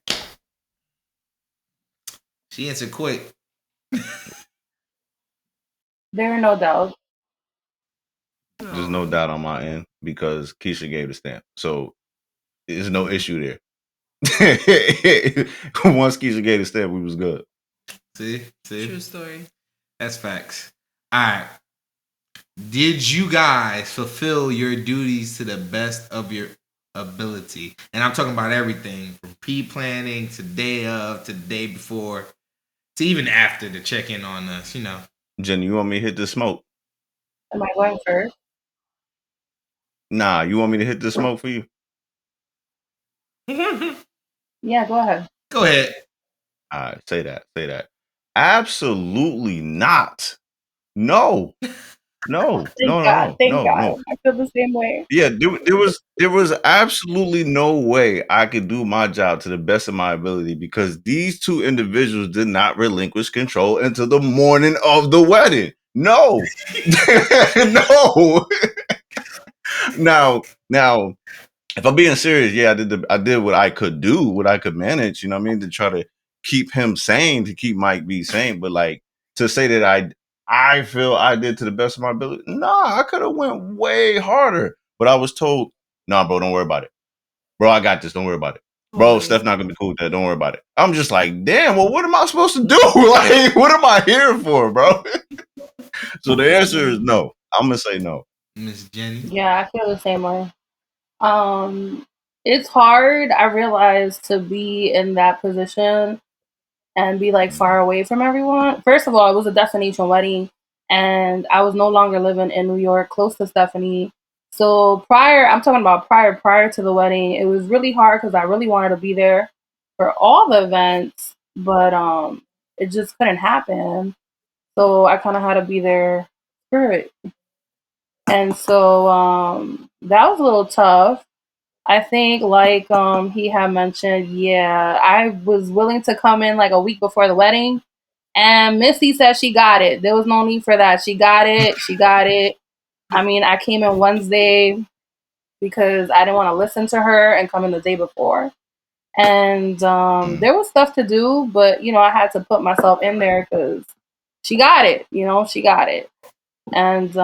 [SPEAKER 3] She answered quick.
[SPEAKER 6] There are no doubts.
[SPEAKER 1] There's no doubt on my end because Keisha gave the stamp. So there's no issue there. Once Keisha gave the stamp, we was good.
[SPEAKER 3] See?
[SPEAKER 5] True story.
[SPEAKER 3] That's facts. All right. Did you guys fulfill your duties to the best of your ability? And I'm talking about everything from pre-planning to day of to day before to even after to check in on us,
[SPEAKER 1] Jenny, you want me to hit the smoke?
[SPEAKER 6] Am I going first?
[SPEAKER 1] Nah, you want me to hit the smoke for you?
[SPEAKER 6] Yeah, go ahead.
[SPEAKER 3] Go ahead.
[SPEAKER 1] All right, say that. Absolutely not. No.
[SPEAKER 6] Thank God. I feel the same way.
[SPEAKER 1] Yeah, there was absolutely no way I could do my job to the best of my ability because these two individuals did not relinquish control until the morning of the wedding. No. No. Now, if I'm being serious, yeah, I did what I could do, what I could manage, you know what I mean, to try to keep him sane, to keep Mike B sane. But like to say that I feel I did to the best of my ability, nah, I could have went way harder. But I was told, nah, bro, don't worry about it. Bro, I got this. Don't worry about it. Bro, Steph not gonna be cool with that. Don't worry about it. I'm just like, damn, well, what am I supposed to do? Like, what am I here for, bro? So the answer is no. I'm gonna say no.
[SPEAKER 3] Miss Jenny.
[SPEAKER 6] Yeah, I feel the same way. It's hard, I realize, to be in that position and be like far away from everyone. First of all, it was a destination wedding and I was no longer living in New York close to Stephanie. So I'm talking about prior to the wedding, it was really hard because I really wanted to be there for all the events, but it just couldn't happen. So I kind of had to be there for it. And so that was a little tough. I think, like he had mentioned, yeah, I was willing to come in like a week before the wedding, and Missy said she got it. There was no need for that. She got it. She got it. I mean, I came in Wednesday because I didn't want to listen to her and come in the day before. And there was stuff to do, but I had to put myself in there because she got it. She got it. And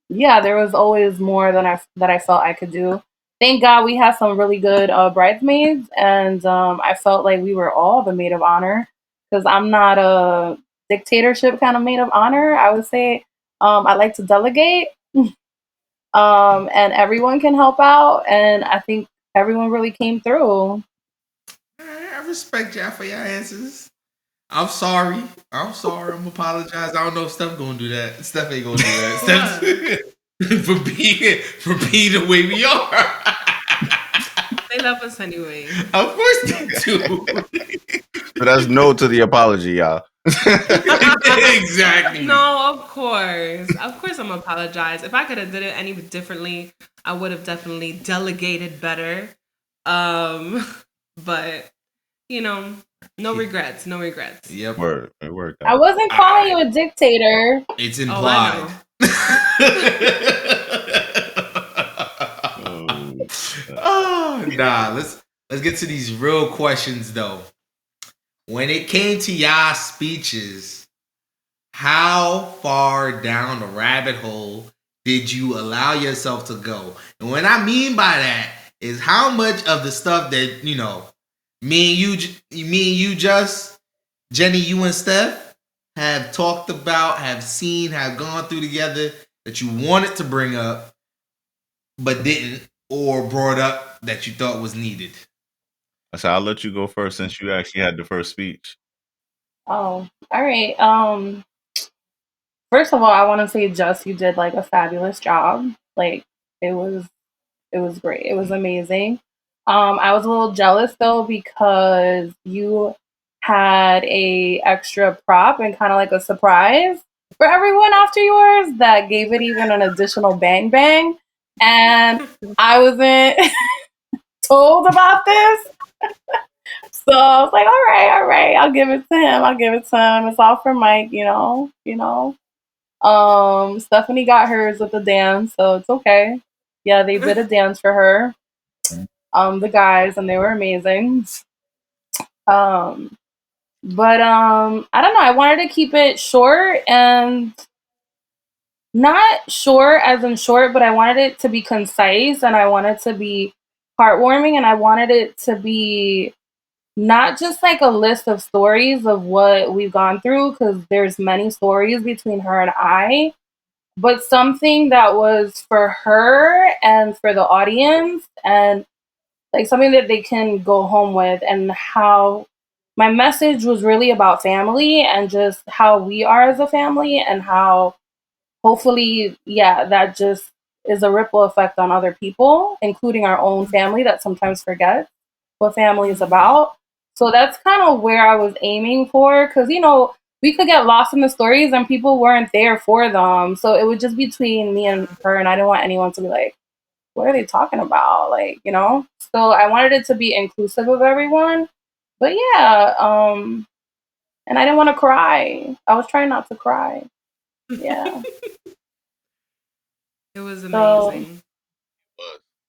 [SPEAKER 6] yeah, there was always more than I felt I could do. thank God we had some really good bridesmaids, and I felt like we were all the maid of honor because I'm not a dictatorship kind of maid of honor. I would say I like to delegate, and everyone can help out, and I think everyone really came through.
[SPEAKER 3] I respect y'all for your answers. I'm sorry. I'm sorry. I'm apologize. I don't know if Steph gonna do that. Steph ain't gonna do that. Steph for being the way we are.
[SPEAKER 5] They love us anyway.
[SPEAKER 3] Of course they do.
[SPEAKER 1] So that's no to the apology, y'all.
[SPEAKER 3] Exactly.
[SPEAKER 5] No, of course. Of course I'm apologize. If I could have did it any differently, I would have definitely delegated better. But no regrets, no regrets.
[SPEAKER 3] Yep.
[SPEAKER 1] Word. It worked
[SPEAKER 6] I
[SPEAKER 1] out.
[SPEAKER 6] wasn't calling you a dictator.
[SPEAKER 3] It's
[SPEAKER 5] Oh,
[SPEAKER 3] implied. Oh, nah. Let's get to these real questions though. When it came to y'all speeches, how far down the rabbit hole did you allow yourself to go? And what I mean by that is how much of the stuff that me and you, just Jenny, you and Steph have talked about, have seen, have gone through together that you wanted to bring up but didn't, or brought up that you thought was needed.
[SPEAKER 1] I said I'll let you go first since you actually had the first speech.
[SPEAKER 6] Oh, all right. First of all, I want to say, Just, you did like a fabulous job. Like it was, it was great. It was amazing. I was a little jealous though because you had a extra prop and kind of like a surprise for everyone after yours that gave it even an additional bang bang, and I wasn't told about this. So I was like, all right, I'll give it to him. I'll give it to him. It's all for Mike, you know. Stephanie got hers with the dance, so it's okay. Yeah, they did a dance for her. The guys, and they were amazing. Um, but I don't know. I wanted to keep it short and not short as in short, but I wanted it to be concise and I wanted to be heartwarming and I wanted it to be not just like a list of stories of what we've gone through because there's many stories between her and I, but something that was for her and for the audience and like something that they can go home with, and how my message was really about family and just how we are as a family and how hopefully, yeah, that just is a ripple effect on other people, including our own family that sometimes forgets what family is about. So that's kind of where I was aiming for because, we could get lost in the stories and people weren't there for them. So it would just be between me and her, and I didn't want anyone to be like, what are they talking about? Like. So I wanted it to be inclusive of everyone. But yeah, and I didn't want to cry. I was trying not to cry. Yeah.
[SPEAKER 5] It was
[SPEAKER 6] So
[SPEAKER 5] amazing.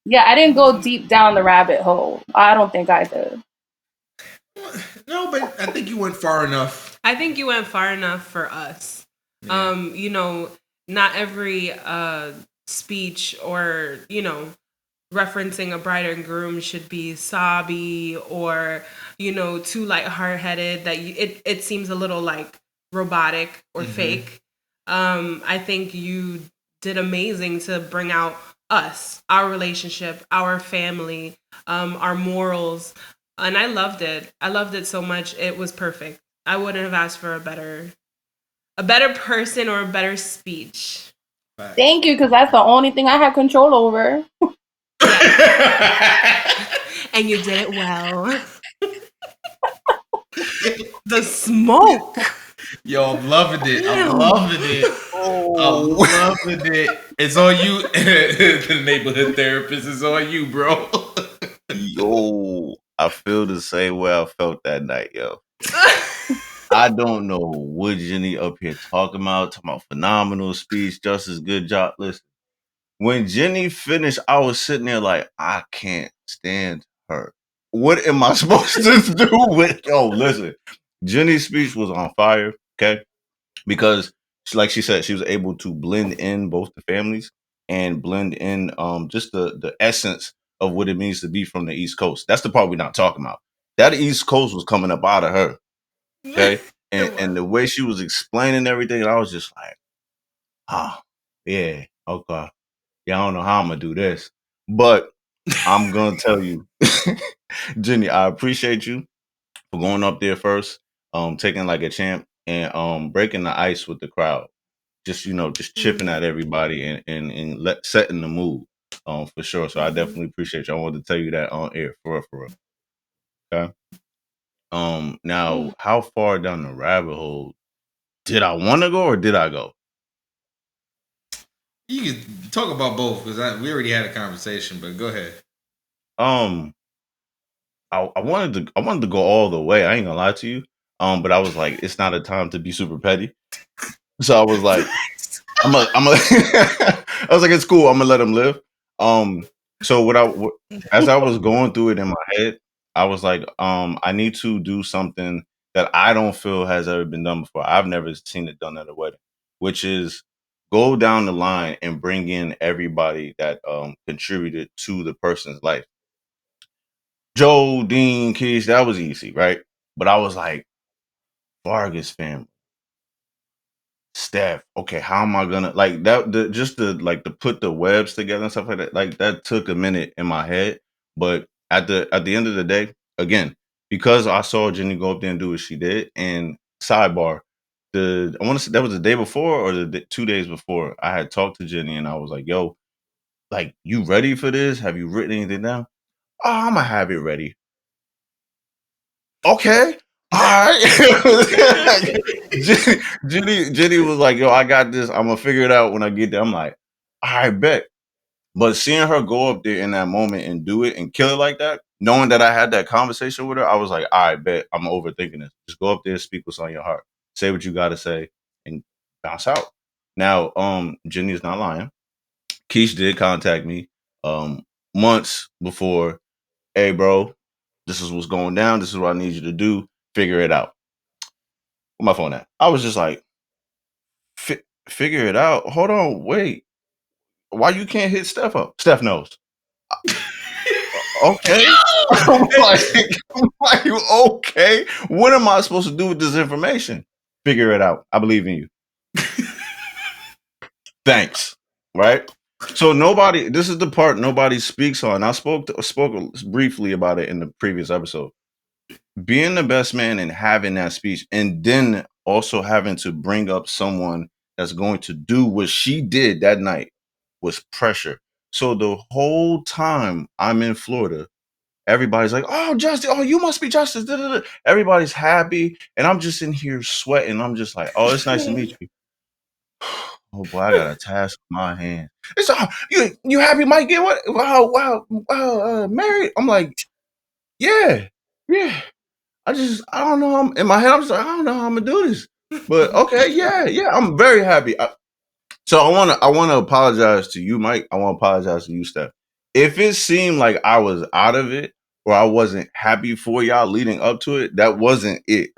[SPEAKER 6] yeah, I didn't go deep down the rabbit hole. I don't think I did.
[SPEAKER 3] No, but I think you went far enough.
[SPEAKER 5] I think you went far enough for us.
[SPEAKER 3] Yeah.
[SPEAKER 5] Not every speech or, referencing a bride and groom should be sobby or, too lighthearted that it seems a little like robotic or fake. I think you did amazing to bring out us, our relationship, our family, our morals. And I loved it. I loved it so much. It was perfect. I wouldn't have asked for a better person or a better speech.
[SPEAKER 3] Facts.
[SPEAKER 6] Thank you, because that's the only thing I have control over.
[SPEAKER 5] And you did it well. The smoke.
[SPEAKER 3] Yo, I'm loving it. I'm
[SPEAKER 5] Damn.
[SPEAKER 3] loving it. I'm loving it. It's on you. The neighborhood therapist is on you, bro.
[SPEAKER 1] Yo, I feel the same way I felt that night, yo. I don't know what Jenny up here talking about phenomenal speech, just as good job. Listen, when Jenny finished, I was sitting there like, I can't stand her. What am I supposed to do with listen. Jenny's speech was on fire, okay? Because like she said, she was able to blend in both the families and blend in just the essence of what it means to be from the East Coast. That's the part we're not talking about. That East Coast was coming up out of her. Okay. And the way she was explaining everything, I was just like, yeah, okay. Yeah, I don't know how I'm gonna do this. But I'm gonna tell you, Jenny, I appreciate you for going up there first, taking like a champ and breaking the ice with the crowd. Just just chipping at everybody and setting the mood, for sure. So I definitely appreciate you. I wanted to tell you that on air, for real, for real. Okay. Now, how far down the rabbit hole did I want to go, or did I go?
[SPEAKER 3] You can talk about both because we already had a conversation, but go ahead.
[SPEAKER 1] Um, I wanted to go all the way. I ain't gonna lie to you. But I was like, it's not a time to be super petty. So I was like, I was like, it's cool. I'm gonna let him live. So as I was going through it in my head, I was like, I need to do something that I don't feel has ever been done before. I've never seen it done at a wedding, which is go down the line and bring in everybody that contributed to the person's life. Joe, Dean, Keys, that was easy, right? But I was like, Vargas family, Steph. Okay, how am I gonna like that? Just to put the webs together and stuff like that. Like that took a minute in my head, but at the end of the day, again, because I saw Jenny go up there and do what she did. And sidebar, I want to say that was the day before or the 2 days before. I had talked to Jenny and I was like, "Yo, like, you ready for this? Have you written anything down?" "Oh, I'm gonna have it ready." "Okay. All right." Jenny was like, "Yo, I got this. I'm gonna figure it out when I get there." I'm like, "I bet." But seeing her go up there in that moment and do it and kill it like that, knowing that I had that conversation with her, I was like, "I bet I'm overthinking this. Just go up there, speak what's on your heart, say what you got to say, and bounce out." Now, Jenny is not lying. Keish did contact me months before. "Hey, bro, this is what's going down. This is what I need you to do. Figure it out." Where my phone at? I was just like, figure it out. Hold on, wait. Why you can't hit Steph up? Steph knows. Okay. I'm like, okay. What am I supposed to do with this information? Figure it out. I believe in you. Thanks. Right. So this is the part nobody speaks on. I spoke briefly about it in the previous episode. Being the best man and having that speech, and then also having to bring up someone that's going to do what she did that night, was pressure. So the whole time I'm in Florida, everybody's like, "Oh, Justice, oh, you must be Justice." Da, da, da. Everybody's happy, and I'm just in here sweating. I'm just like, "Oh, it's nice to meet you." Oh boy, I got a task in my hand. It's you happy, Mike? Get what? Wow, married? I'm like, yeah, yeah. I don't know. In my head, I'm just like, I don't know how I'm gonna do this. But okay, yeah. I'm very happy. So I wanna apologize to you, Mike. I want to apologize to you, Steph. If it seemed like I was out of it or I wasn't happy for y'all leading up to it, that wasn't it.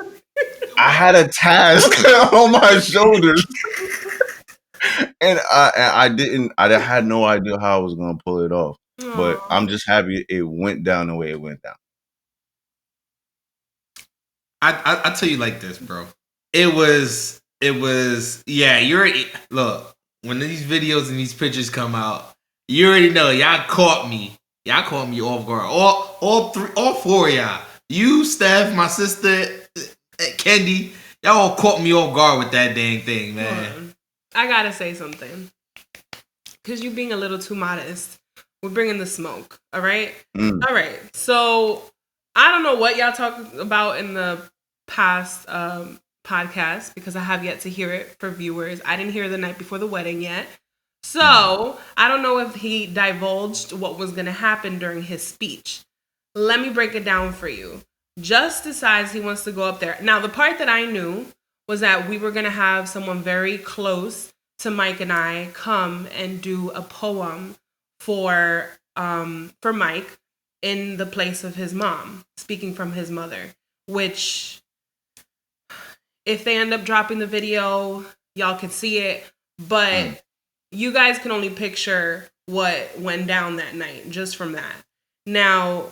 [SPEAKER 1] I had a task on my shoulders, and I had no idea how I was gonna pull it off. But I'm just happy it went down the way it went down.
[SPEAKER 3] I tell you like this, bro. It was yeah. Look, when these videos and these pictures come out, you already know y'all caught me. Y'all caught me off guard. All four of y'all. You, Steph, my sister, Kendi, y'all all caught me off guard with that dang thing, man.
[SPEAKER 5] I gotta say something, because you being a little too modest. We're bringing the smoke. All right. All right. So I don't know what y'all talked about in the past podcast, because I have yet to hear it for viewers. I didn't hear the night before the wedding yet. So I don't know if he divulged what was going to happen during his speech. Let me break it down for you. Just decides he wants to go up there. Now, the part that I knew was that we were going to have someone very close to Mike and I come and do a poem for Mike in the place of his mom, speaking from his mother, which, if they end up dropping the video, y'all can see it, but you guys can only picture what went down that night just from that. Now,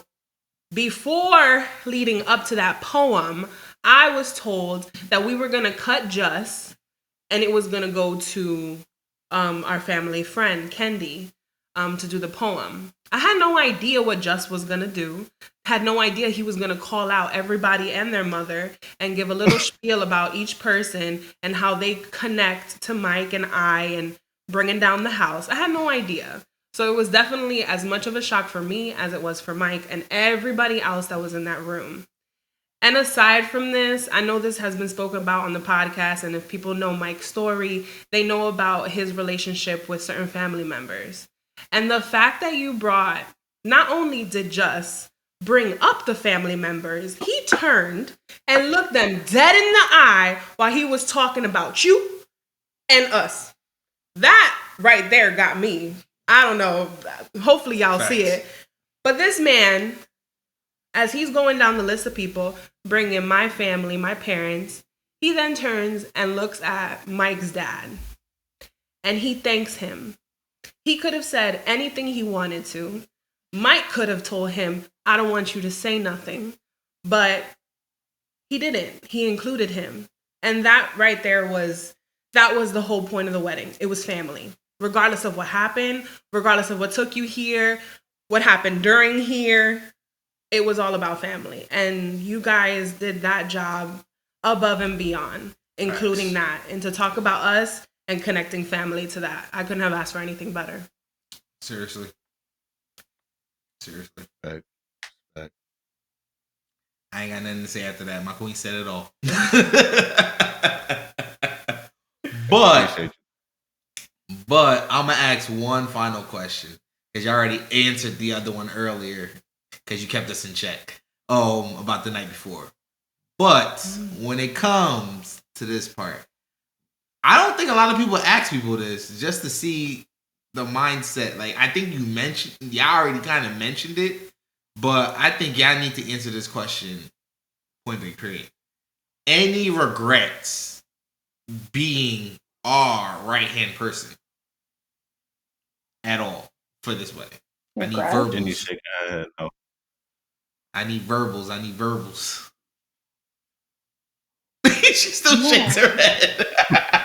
[SPEAKER 5] before leading up to that poem, I was told that we were going to cut Just and it was going to go to our family friend, Kendi, to do the poem. I had no idea what Just was going to do. Had no idea he was going to call out everybody and their mother and give a little spiel about each person and how they connect to Mike and I and bringing down the house. I had no idea. So it was definitely as much of a shock for me as it was for Mike and everybody else that was in that room. And aside from this, I know this has been spoken about on the podcast, and if people know Mike's story, they know about his relationship with certain family members. And the fact that you brought, not only did Just bring up the family members, he turned and looked them dead in the eye while he was talking about you and us. That right there got me. I don't know. Hopefully y'all see it. But this man, as he's going down the list of people, bringing my family, my parents, he then turns and looks at Mike's dad. And he thanks him. He could have said anything he wanted to. Mike could have told him, I don't want you to say nothing. But he didn't. He included him. And that right there was the whole point of the wedding. It was family. Regardless of what happened, regardless of what took you here, what happened during here, it was all about family. And you guys did that job above and beyond, including that. And to talk about us and connecting family to that, I couldn't have asked for anything better.
[SPEAKER 3] Seriously.
[SPEAKER 1] Right.
[SPEAKER 3] I ain't got nothing to say after that. My queen said it all. But I'm going to ask one final question. Because you already answered the other one earlier. Because you kept us in check. About the night before. But when it comes to this part, I don't think a lot of people ask people this just to see the mindset. Like, I think y'all already kind of mentioned it. But I think y'all need to answer this question point blank period. Any regrets being our right-hand person at all for this wedding? I need verbals.
[SPEAKER 1] Jenny shaking her head no.
[SPEAKER 3] I need verbals. She still shakes her head.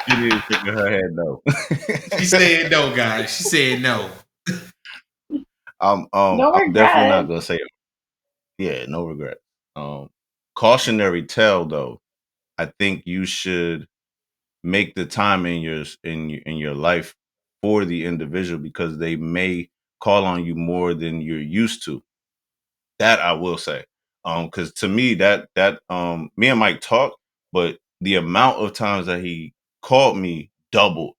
[SPEAKER 1] Jenny shaking her head no.
[SPEAKER 3] She said no, guys. She said no.
[SPEAKER 6] No
[SPEAKER 1] I'm
[SPEAKER 6] regret.
[SPEAKER 1] definitely not gonna say it. Yeah, no regret. Cautionary tale though. I think you should make the time in your life for the individual because they may call on you more than you're used to. That I will say. Because to me that me and Mike talked, but the amount of times that he called me doubled.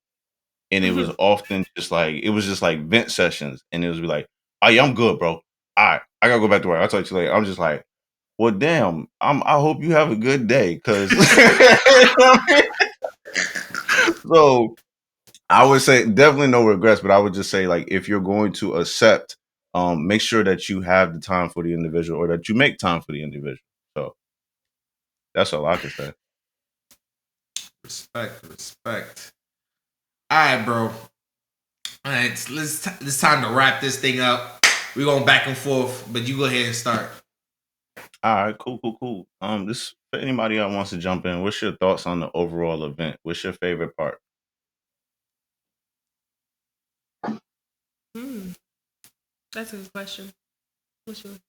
[SPEAKER 1] And it was often just like vent sessions. And it was like, oh yeah, I'm good, bro. All right, I gotta go back to work. I'll talk to you later. I'm just like, well, damn. I hope you have a good day, because so I would say definitely no regrets, but I would just say like if you're going to accept, make sure that you have the time for the individual or that you make time for the individual. So that's all I can say.
[SPEAKER 3] Respect. All right, bro. All right, it's time to wrap this thing up. We're going back and forth, but you go ahead and start.
[SPEAKER 1] All right, cool. This for anybody that wants to jump in. What's your thoughts on the overall event? What's your favorite part?
[SPEAKER 5] That's a good question. What's yours?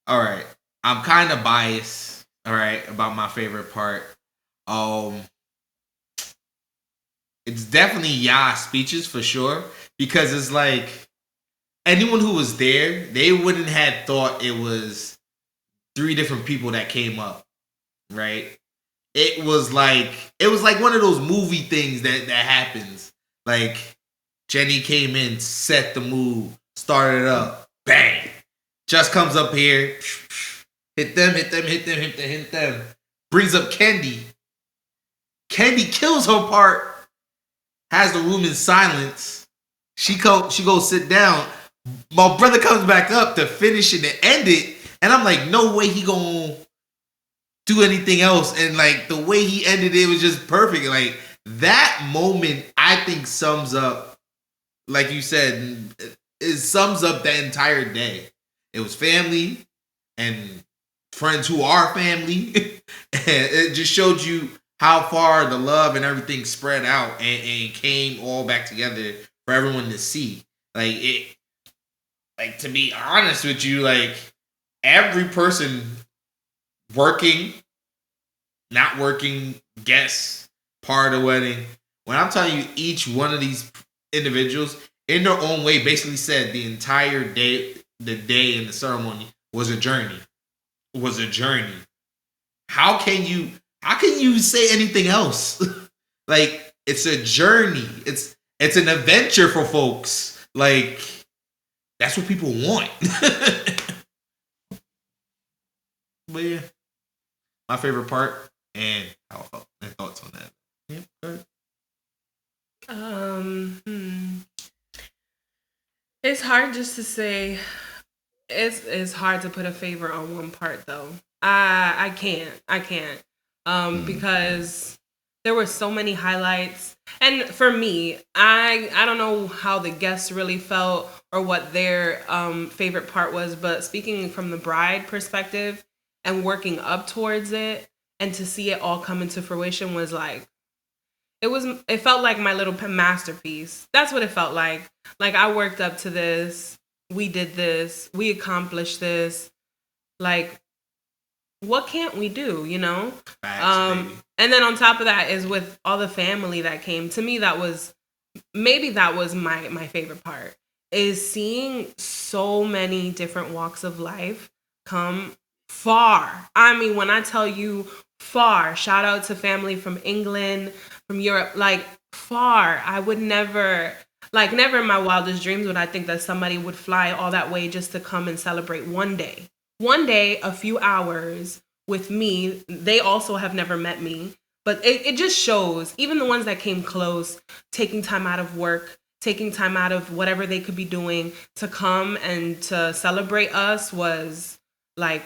[SPEAKER 3] All right. I'm kind of biased, all right, about my favorite part. It's definitely Ya's speeches for sure, because it's like anyone who was there, they wouldn't have thought it was 3 different people that came up, right? It was like one of those movie things that happens. Like Jenny came in, set the mood, started up, bang. Just comes up here, hit them. Brings up Kendi. Kendi kills her part, has the room in silence. She goes sit down. My brother comes back up to finish it and end it. And I'm like, no way he gonna do anything else. And like the way he ended it was just perfect. Like that moment, I think sums up, like you said, it sums up the entire day. It was family and friends who are family. And it just showed you how far the love and everything spread out and came all back together for everyone to see. Like it, like to be honest with you, like every person working, not working, guests, part of the wedding. When I'm telling you, each one of these individuals, in their own way, basically said the entire day, the day and the ceremony was a journey. Was a journey. How can you? How can you say anything else? Like it's a journey. It's an adventure for folks. Like that's what people want. But yeah, my favorite part and how I felt and thoughts on that. Yep. Good.
[SPEAKER 5] It's hard just to say. It's hard to put a favor on one part though. I can't because there were so many highlights, and for me, I don't know how the guests really felt or what their favorite part was, but speaking from the bride perspective and working up towards it and to see it all come into fruition was like it felt like my little masterpiece. That's what it felt like. Like I worked up to this. We did this. We accomplished this. Like what can't we do, you know?
[SPEAKER 3] Facts,
[SPEAKER 5] And then on top of that is with all the family that came. To me that was my favorite part is seeing so many different walks of life come far. I mean, when I tell you far, shout out to family from England, from Europe, like far. I would never, like never in my wildest dreams would I think that somebody would fly all that way just to come and celebrate one day. One day, a few hours with me. They also have never met me. But it just shows, even the ones that came close, taking time out of work, taking time out of whatever they could be doing to come and to celebrate us was like,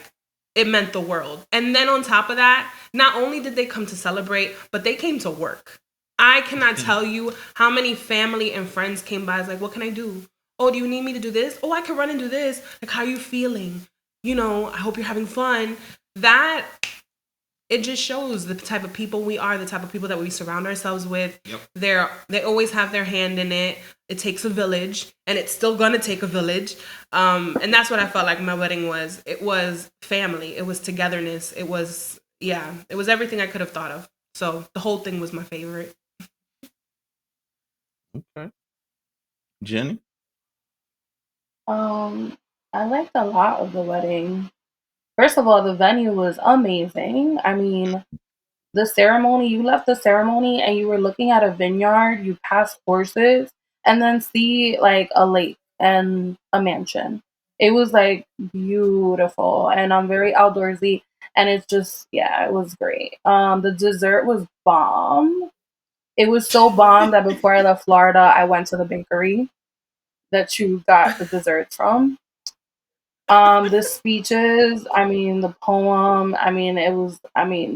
[SPEAKER 5] it meant the world. And then on top of that, not only did they come to celebrate, but they came to work. I cannot tell you how many family and friends came by. It's like, what can I do? Oh, do you need me to do this? Oh, I can run and do this. Like, how are you feeling? You know, I hope you're having fun. That it just shows the type of people we are, the type of people that we surround ourselves with.
[SPEAKER 3] Yep.
[SPEAKER 5] They always have their hand in it. It takes a village, and it's still gonna take a village. And that's what I felt like my wedding was. It was family. It was togetherness. It was it was everything I could have thought of. So the whole thing was my favorite.
[SPEAKER 1] Okay. Jenny?
[SPEAKER 6] I liked a lot of the wedding. First of all, the venue was amazing. I mean, the ceremony, you left the ceremony and you were looking at a vineyard, you passed horses, and then see like a lake and a mansion. It was like beautiful, and I'm very outdoorsy, and it's just it was great. The dessert was bomb. It was so bomb that before I left Florida, I went to the bakery that you got the desserts from. The speeches, I mean, the poem, I mean,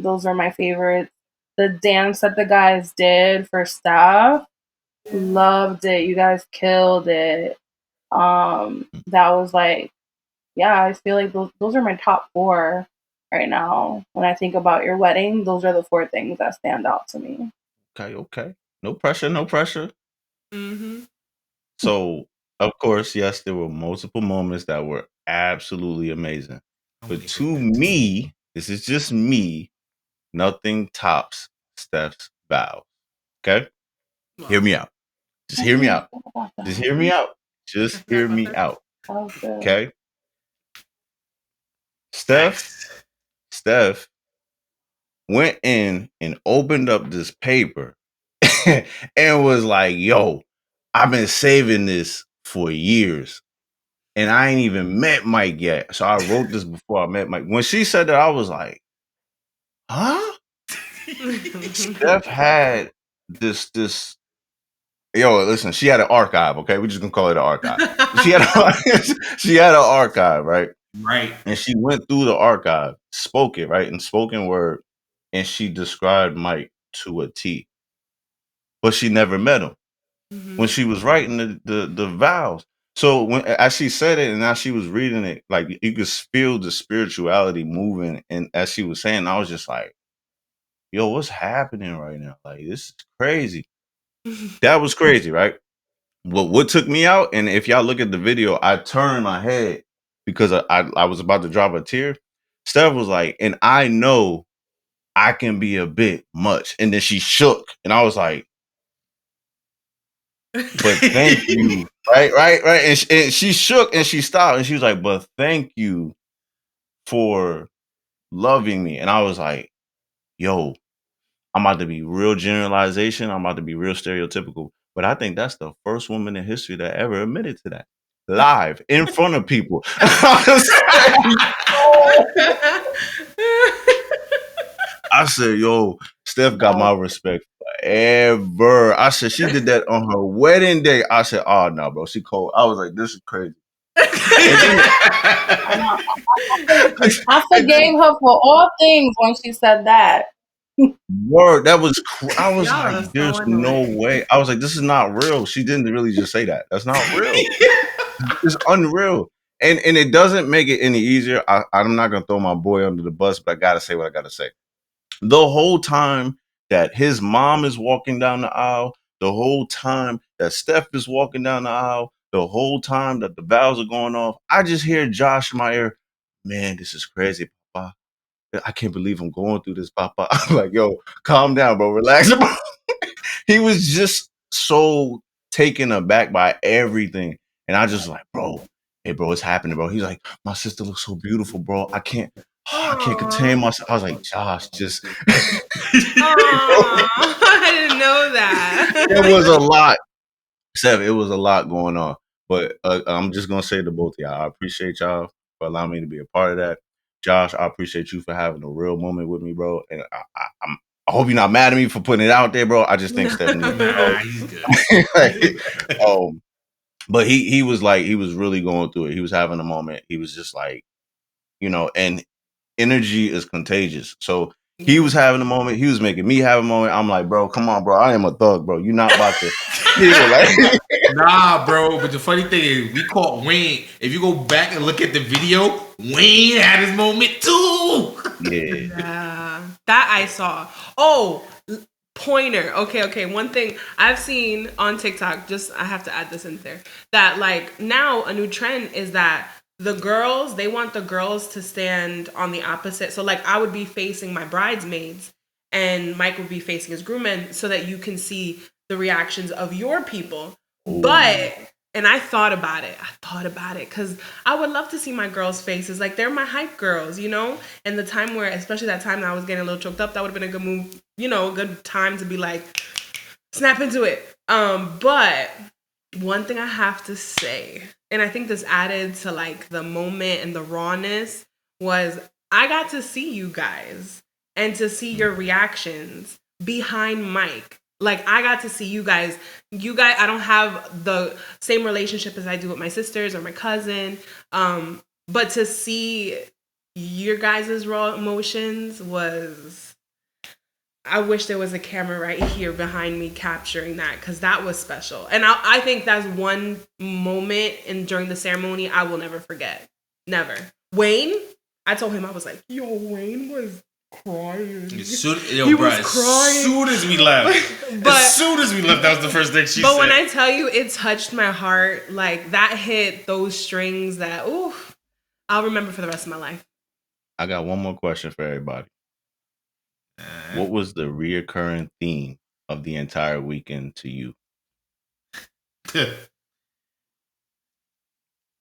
[SPEAKER 6] those are my favorites. The dance that the guys did for staff, loved it. You guys killed it. That was like, I feel like those are my top four right now. When I think about your wedding, those are the four things that stand out to me.
[SPEAKER 1] Okay. No pressure, no pressure.
[SPEAKER 5] Mm-hmm.
[SPEAKER 1] So, of course, yes, there were multiple moments that were absolutely amazing. But to me, this is just me, nothing tops Steph's vows. Okay? Hear me out. Just hear me out. Just hear me out. Just hear me out. Okay? Steph went in and opened up this paper and was like, yo, I've been saving this for years. And I ain't even met Mike yet. So I wrote this before I met Mike. When she said that, I was like, huh? Steph had this yo, listen, she had an archive, okay? We're just gonna call it an archive. She had an archive, right?
[SPEAKER 3] Right.
[SPEAKER 1] And she went through the archive, spoke it, right? In spoken word, and she described Mike to a T. But she never met him when she was writing the vows. So when as she said it and as she was reading it, like you could feel the spirituality moving, and as she was saying, I was just like, "Yo, what's happening right now? Like this is crazy." That was crazy, right? What took me out, and if y'all look at the video, I turned my head because I was about to drop a tear. Steph was like, and I know I can be a bit much, and then she shook, and I was like, but thank you, right, and she shook and she stopped, and she was like, but thank you for loving me, and I was like, yo, I'm about to be real generalization, I'm about to be real stereotypical, but I think that's the first woman in history that ever admitted to that live in front of people. I said, yo, Steph got my respect forever. I said, she did that on her wedding day. I said, oh, no, bro, she cold. I was like, this is crazy.
[SPEAKER 6] I forgave her for all things when she said that.
[SPEAKER 1] Word, that was, I was
[SPEAKER 5] Y'all are
[SPEAKER 1] like,
[SPEAKER 5] so
[SPEAKER 1] there's no
[SPEAKER 5] annoying.
[SPEAKER 1] way. I was like, this is not real. She didn't really just say that. That's not real. It's unreal. And it doesn't make it any easier. I'm not going to throw my boy under the bus, but I got to say what I got to say. The whole time that his mom is walking down the aisle, the whole time that Steph is walking down the aisle, the whole time that the vows are going off, I just hear Josh in my ear, man, this is crazy, Papa. I can't believe I'm going through this, Papa. I'm like, yo, calm down, bro. Relax, bro. He was just so taken aback by everything. And I just like, bro, hey, bro, what's happening, bro? He's like, my sister looks so beautiful, bro. I can't contain myself. I was like, Josh, just.
[SPEAKER 5] I didn't know
[SPEAKER 1] It was
[SPEAKER 5] that.
[SPEAKER 1] a lot. Sev, it was a lot going on. But I'm just gonna say to both of y'all, I appreciate y'all for allowing me to be a part of that. Josh, I appreciate you for having a real moment with me, bro. And I hope you're not mad at me for putting it out there, bro. I just think Stephanie,
[SPEAKER 3] Nah, he's good.
[SPEAKER 1] like, um, but he was like he was really going through it. He was having a moment. He was just like, and energy is contagious. So he was having a moment. He was making me have a moment. I'm like, bro, come on, bro. I am a thug, bro. You're not about to feel like.
[SPEAKER 3] Nah, bro. But the funny thing is, we caught Wayne. If you go back and look at the video, Wayne had his moment too.
[SPEAKER 1] Yeah.
[SPEAKER 5] Yeah, that I saw. Oh, pointer. Okay. One thing I've seen on TikTok, just I have to add this in there, that like now a new trend is that the girls, they want the girls to stand on the opposite. So like I would be facing my bridesmaids and Mike would be facing his groommen so that you can see the reactions of your people. But and I thought about it. Because I would love to see my girls' faces. Like they're my hype girls, And the time where, especially that time that I was getting a little choked up, that would have been a good move, a good time to be like, snap into it. But one thing I have to say, and I think this added to like the moment and the rawness, was I got to see you guys and to see your reactions behind Mike. Like I got to see you guys. I don't have the same relationship as I do with my sisters or my cousin. But to see your guys' raw emotions was, I wish there was a camera right here behind me capturing that, because that was special. And I think that's one moment during the ceremony I will never forget. Never. Wayne, I told him, I was like, yo, Wayne was crying.
[SPEAKER 3] As soon as we left, that was the first thing she said.
[SPEAKER 5] But when I tell you, it touched my heart. Like that hit those strings that, I'll remember for the rest of my life.
[SPEAKER 1] I got one more question for everybody. What was the reoccurring theme of the entire weekend to you?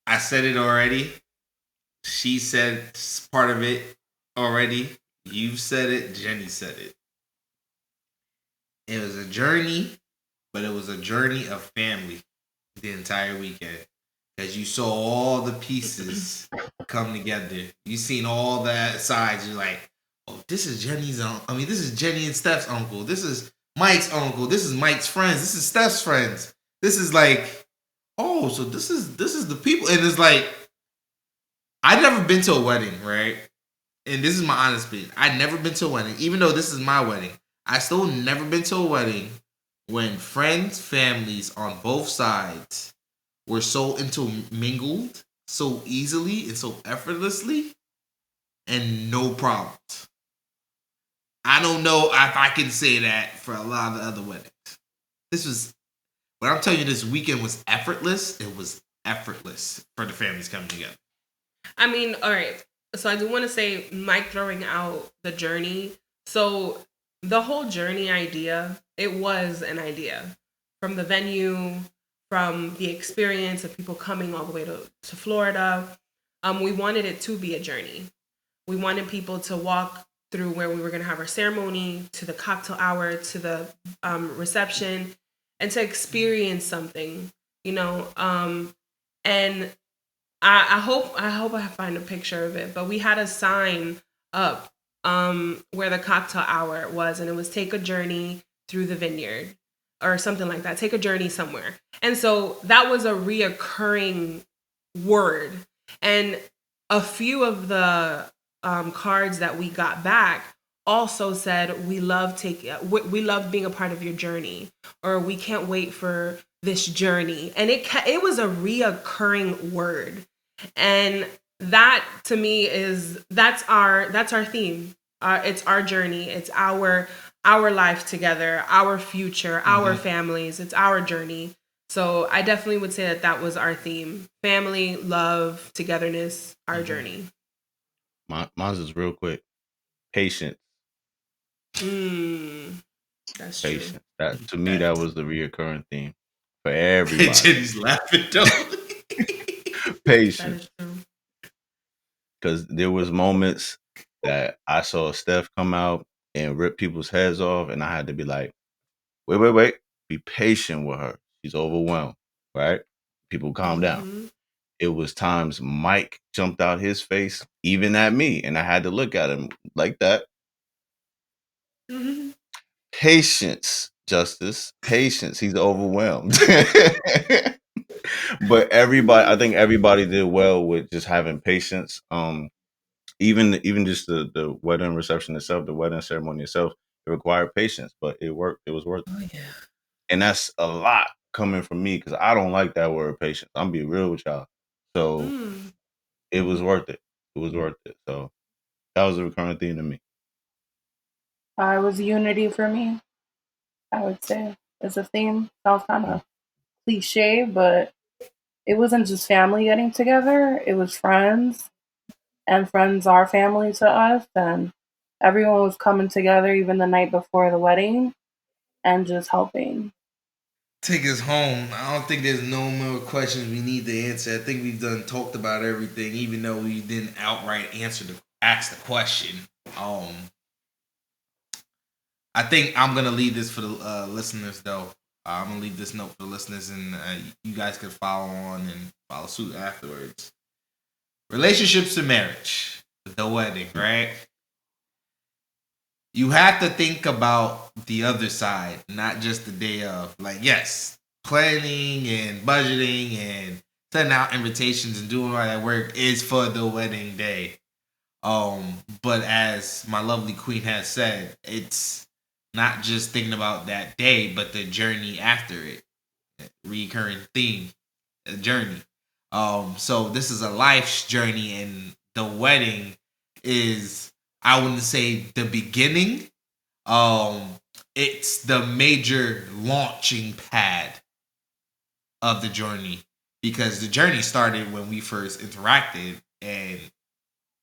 [SPEAKER 3] I said it already. She said part of it already. You've said it. Jenny said it. It was a journey, but it was a journey of family the entire weekend. Because you saw all the pieces come together. You seen all that sides. You're like, oh, this is Jenny's uncle. I mean, this is Jenny and Steph's uncle. This is Mike's uncle. This is Mike's friends. This is Steph's friends. This is like, oh, so this is the people. And it's like, I've never been to a wedding, right? And this is my honest opinion. I've never been to a wedding, even though this is my wedding. I still never been to a wedding when friends, families on both sides were so intermingled so easily and so effortlessly and no problems. I don't know if I can say that for a lot of the other weddings. This was, when I'm telling you this weekend was effortless, it was effortless for the families coming together.
[SPEAKER 5] I mean, all right. So I do want to say Mike throwing out the journey. So the whole journey idea, it was an idea from the venue, from the experience of people coming all the way to Florida. We wanted it to be a journey. We wanted people to walk through where we were going to have our ceremony, to the cocktail hour, to the reception, and to experience something, you know. And I hope I find a picture of it. But we had a sign up where the cocktail hour was, and it was "Take a journey through the vineyard" or something like that. Take a journey somewhere, and so that was a reoccurring word. And a few of the cards that we got back also said we love being a part of your journey, or we can't wait for this journey. And it was a reoccurring word, and that to me is that's our theme. It's our journey, it's our life together, our future, our families. It's our journey. So I definitely would say that was our theme: family, love, togetherness, our journey.
[SPEAKER 1] Mine's is real quick. Patience.
[SPEAKER 5] That's
[SPEAKER 1] Patience.
[SPEAKER 5] true.
[SPEAKER 1] That to me, that was the reoccurring theme for everybody.
[SPEAKER 3] Jenny's laughing though.
[SPEAKER 5] That
[SPEAKER 1] Patience.
[SPEAKER 5] is true.
[SPEAKER 1] Because there was moments that I saw Steph come out and rip people's heads off, and I had to be like, wait, be patient with her. She's overwhelmed, right? People calm down. It was times Mike jumped out his face, even at me, and I had to look at him like that. Patience, Justice, patience. He's overwhelmed. But everybody, I think everybody did well with just having patience. Even just the wedding reception itself, the wedding ceremony itself, it required patience, but it worked. It was worth it.
[SPEAKER 5] Oh yeah.
[SPEAKER 1] And that's a lot coming from me because I don't like that word patience. I'm be real with y'all. So it was worth it. It was worth it. So that was a recurring theme to me.
[SPEAKER 6] It was unity for me, I would say. As a theme. Sounds kind of cliche, but it wasn't just family getting together, it was friends, and friends are family to us, and everyone was coming together even the night before the wedding and just helping.
[SPEAKER 3] Take us home. I don't think there's no more questions we need to answer. I think we've done talked about everything, even though we didn't outright ask the question. I think I'm gonna leave this for the listeners, though. I'm gonna leave this note for the listeners, and you guys can follow on and follow suit afterwards. Relationships to marriage, the wedding, right? You have to think about the other side, not just the day of. Like, yes, planning and budgeting and sending out invitations and doing all that work is for the wedding day. But as my lovely queen has said, it's not just thinking about that day, but the journey after it. Recurring theme, a journey. So this is a life's journey, and the wedding is, I wouldn't say the beginning. It's the major launching pad of the journey, because the journey started when we first interacted and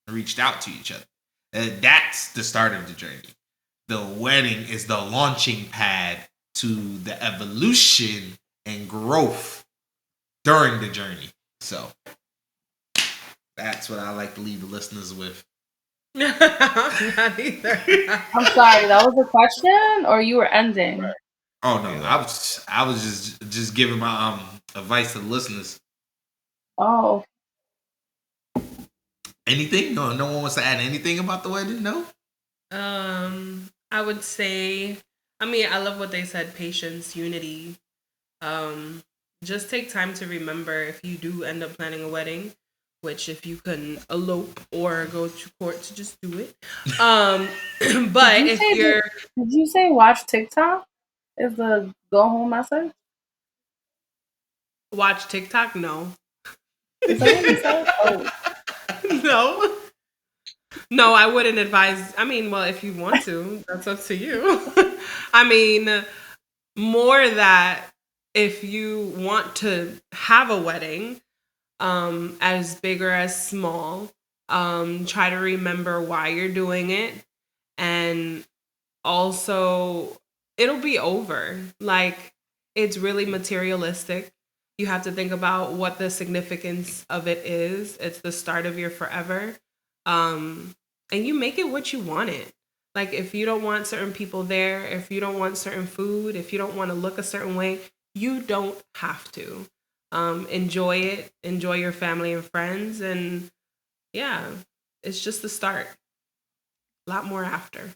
[SPEAKER 3] reached out to each other. That's the start of the journey. The wedding is the launching pad to the evolution and growth during the journey. So that's what I like to leave the listeners with.
[SPEAKER 5] Not either.
[SPEAKER 6] I'm sorry, that was a question or you were ending?
[SPEAKER 3] Oh no, I was just giving my advice to the listeners.
[SPEAKER 6] Oh,
[SPEAKER 3] Anything? No one wants to add anything about the wedding. No.
[SPEAKER 5] I would say, I mean, I love what they said: patience, unity. Just take time to remember if you do end up planning a wedding, which if you can elope or go to court to just do it. But if you're,
[SPEAKER 6] did you say watch TikTok? Is the go home message?
[SPEAKER 5] Watch TikTok? No.
[SPEAKER 6] Is that what you said? Oh,
[SPEAKER 5] No. No, I wouldn't advise. I mean, well, if you want to, that's up to you. I mean, more that if you want to have a wedding, as big or as small, try to remember why you're doing it. And also, it'll be over. Like, it's really materialistic. You have to think about what the significance of it is. It's the start of your forever. And you make it what you want it. Like, if you don't want certain people there, if you don't want certain food, if you don't want to look a certain way, you don't have to. Enjoy it, enjoy your family and friends, and yeah, it's just the start. A lot more after.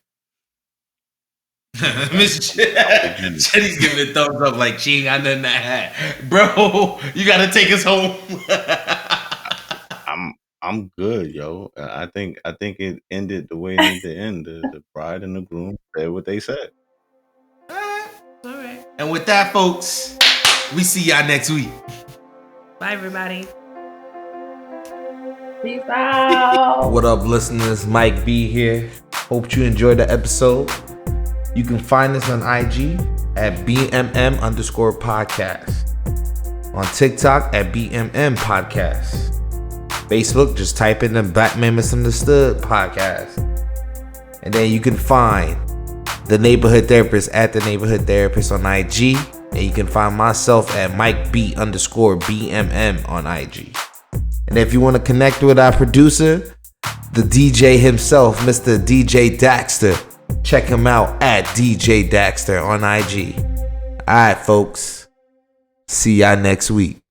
[SPEAKER 3] Miss Jenny's giving a thumbs up like she ain't got nothing to add. Bro, you gotta take us home.
[SPEAKER 1] I'm good, yo. I think it ended the way it needed to end. The bride and the groom said what they said.
[SPEAKER 5] All right.
[SPEAKER 3] And with that, folks, we see y'all next week.
[SPEAKER 5] Bye, everybody.
[SPEAKER 6] peace out.
[SPEAKER 2] What up, listeners? Mike B here. Hope you enjoyed the episode. You can find us on IG at BMM_podcast. On TikTok at BMM Podcast. Facebook, just type in the Black Man Misunderstood Podcast. And then you can find the Neighborhood Therapist at the Neighborhood Therapist on IG. And you can find myself at MikeB_BMM on IG. And if you want to connect with our producer, the DJ himself, Mr. DJ Daxter, check him out at DJ Daxter on IG. Alright, folks. See y'all next week.